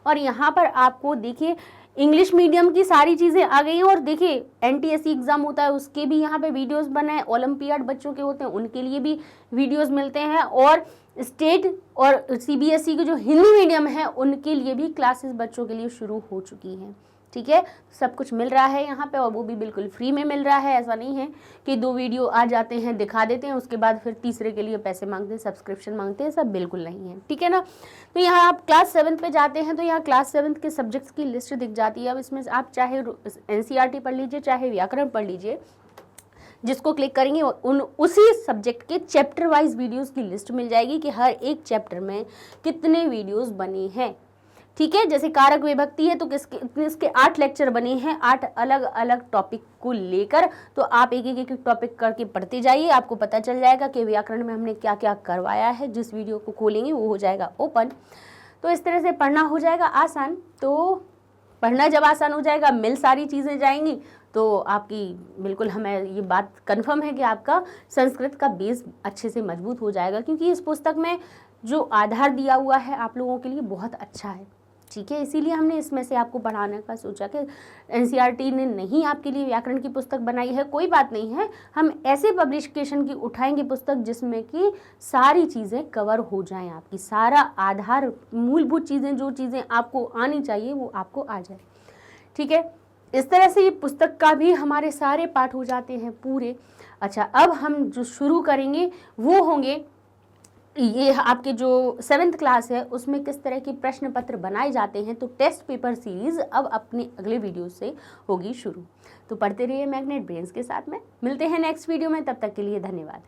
और यहाँ पर आपको देखिए इंग्लिश मीडियम की सारी चीज़ें आ गई हैं। और देखिए NTSC एग्ज़ाम होता है उसके भी यहाँ पे वीडियोस बने हैं, ओलंपियाड बच्चों के होते हैं उनके लिए भी वीडियोस मिलते हैं, और स्टेट और CBSE के जो हिंदी मीडियम है उनके लिए भी क्लासेस बच्चों के लिए शुरू हो चुकी हैं। ठीक है, सब कुछ मिल रहा है यहाँ पे और वो भी बिल्कुल फ्री में मिल रहा है। ऐसा नहीं है कि 2 वीडियो आ जाते हैं, दिखा देते हैं, उसके बाद फिर तीसरे के लिए पैसे मांगते हैं, सब्सक्रिप्शन मांगते हैं, सब बिल्कुल नहीं है। ठीक है ना, तो यहाँ आप क्लास 7 पे जाते हैं तो यहाँ क्लास 7 के सब्जेक्ट्स की लिस्ट दिख जाती है। अब इसमें आप चाहे NCERT पढ़ लीजिए, चाहे व्याकरण पढ़ लीजिए, जिसको क्लिक करेंगे उसी सब्जेक्ट के चैप्टर वाइज वीडियोस की लिस्ट मिल जाएगी कि हर एक चैप्टर में कितने वीडियोस बने हैं। ठीक है, जैसे कारक विभक्ति है तो इसके 8 लेक्चर बने हैं, 8 अलग अलग टॉपिक को लेकर। तो आप एक टॉपिक करके पढ़ते जाइए, आपको पता चल जाएगा कि व्याकरण में हमने क्या क्या करवाया है। जिस वीडियो को खोलेंगे वो हो जाएगा ओपन, तो इस तरह से पढ़ना हो जाएगा आसान। तो पढ़ना जब आसान हो जाएगा, मिल सारी चीज़ें जाएंगी, तो आपकी बिल्कुल हमें ये बात कंफर्म है कि आपका संस्कृत का बेस अच्छे से मजबूत हो जाएगा, क्योंकि इस पुस्तक में जो आधार दिया हुआ है आप लोगों के लिए बहुत अच्छा है। ठीक है, इसीलिए हमने इसमें से आपको पढ़ाने का सोचा कि NCERT ने नहीं आपके लिए व्याकरण की पुस्तक बनाई है, कोई बात नहीं है, हम ऐसे पब्लिकेशन की उठाएंगे पुस्तक जिसमें कि सारी चीज़ें कवर हो जाएं, आपकी सारा आधार मूलभूत चीज़ें, जो चीज़ें आपको आनी चाहिए वो आपको आ जाए। ठीक है, इस तरह से ये पुस्तक का भी हमारे सारे पाठ हो जाते हैं पूरे। अच्छा, अब हम जो शुरू करेंगे वो होंगे, ये आपके जो 7th क्लास है उसमें किस तरह के प्रश्न पत्र बनाए जाते हैं। तो टेस्ट पेपर सीरीज अब अपने अगले वीडियो से होगी शुरू। तो पढ़ते रहिए मैग्नेट ब्रेन्स के साथ में। मिलते हैं नेक्स्ट वीडियो में, तब तक के लिए धन्यवाद।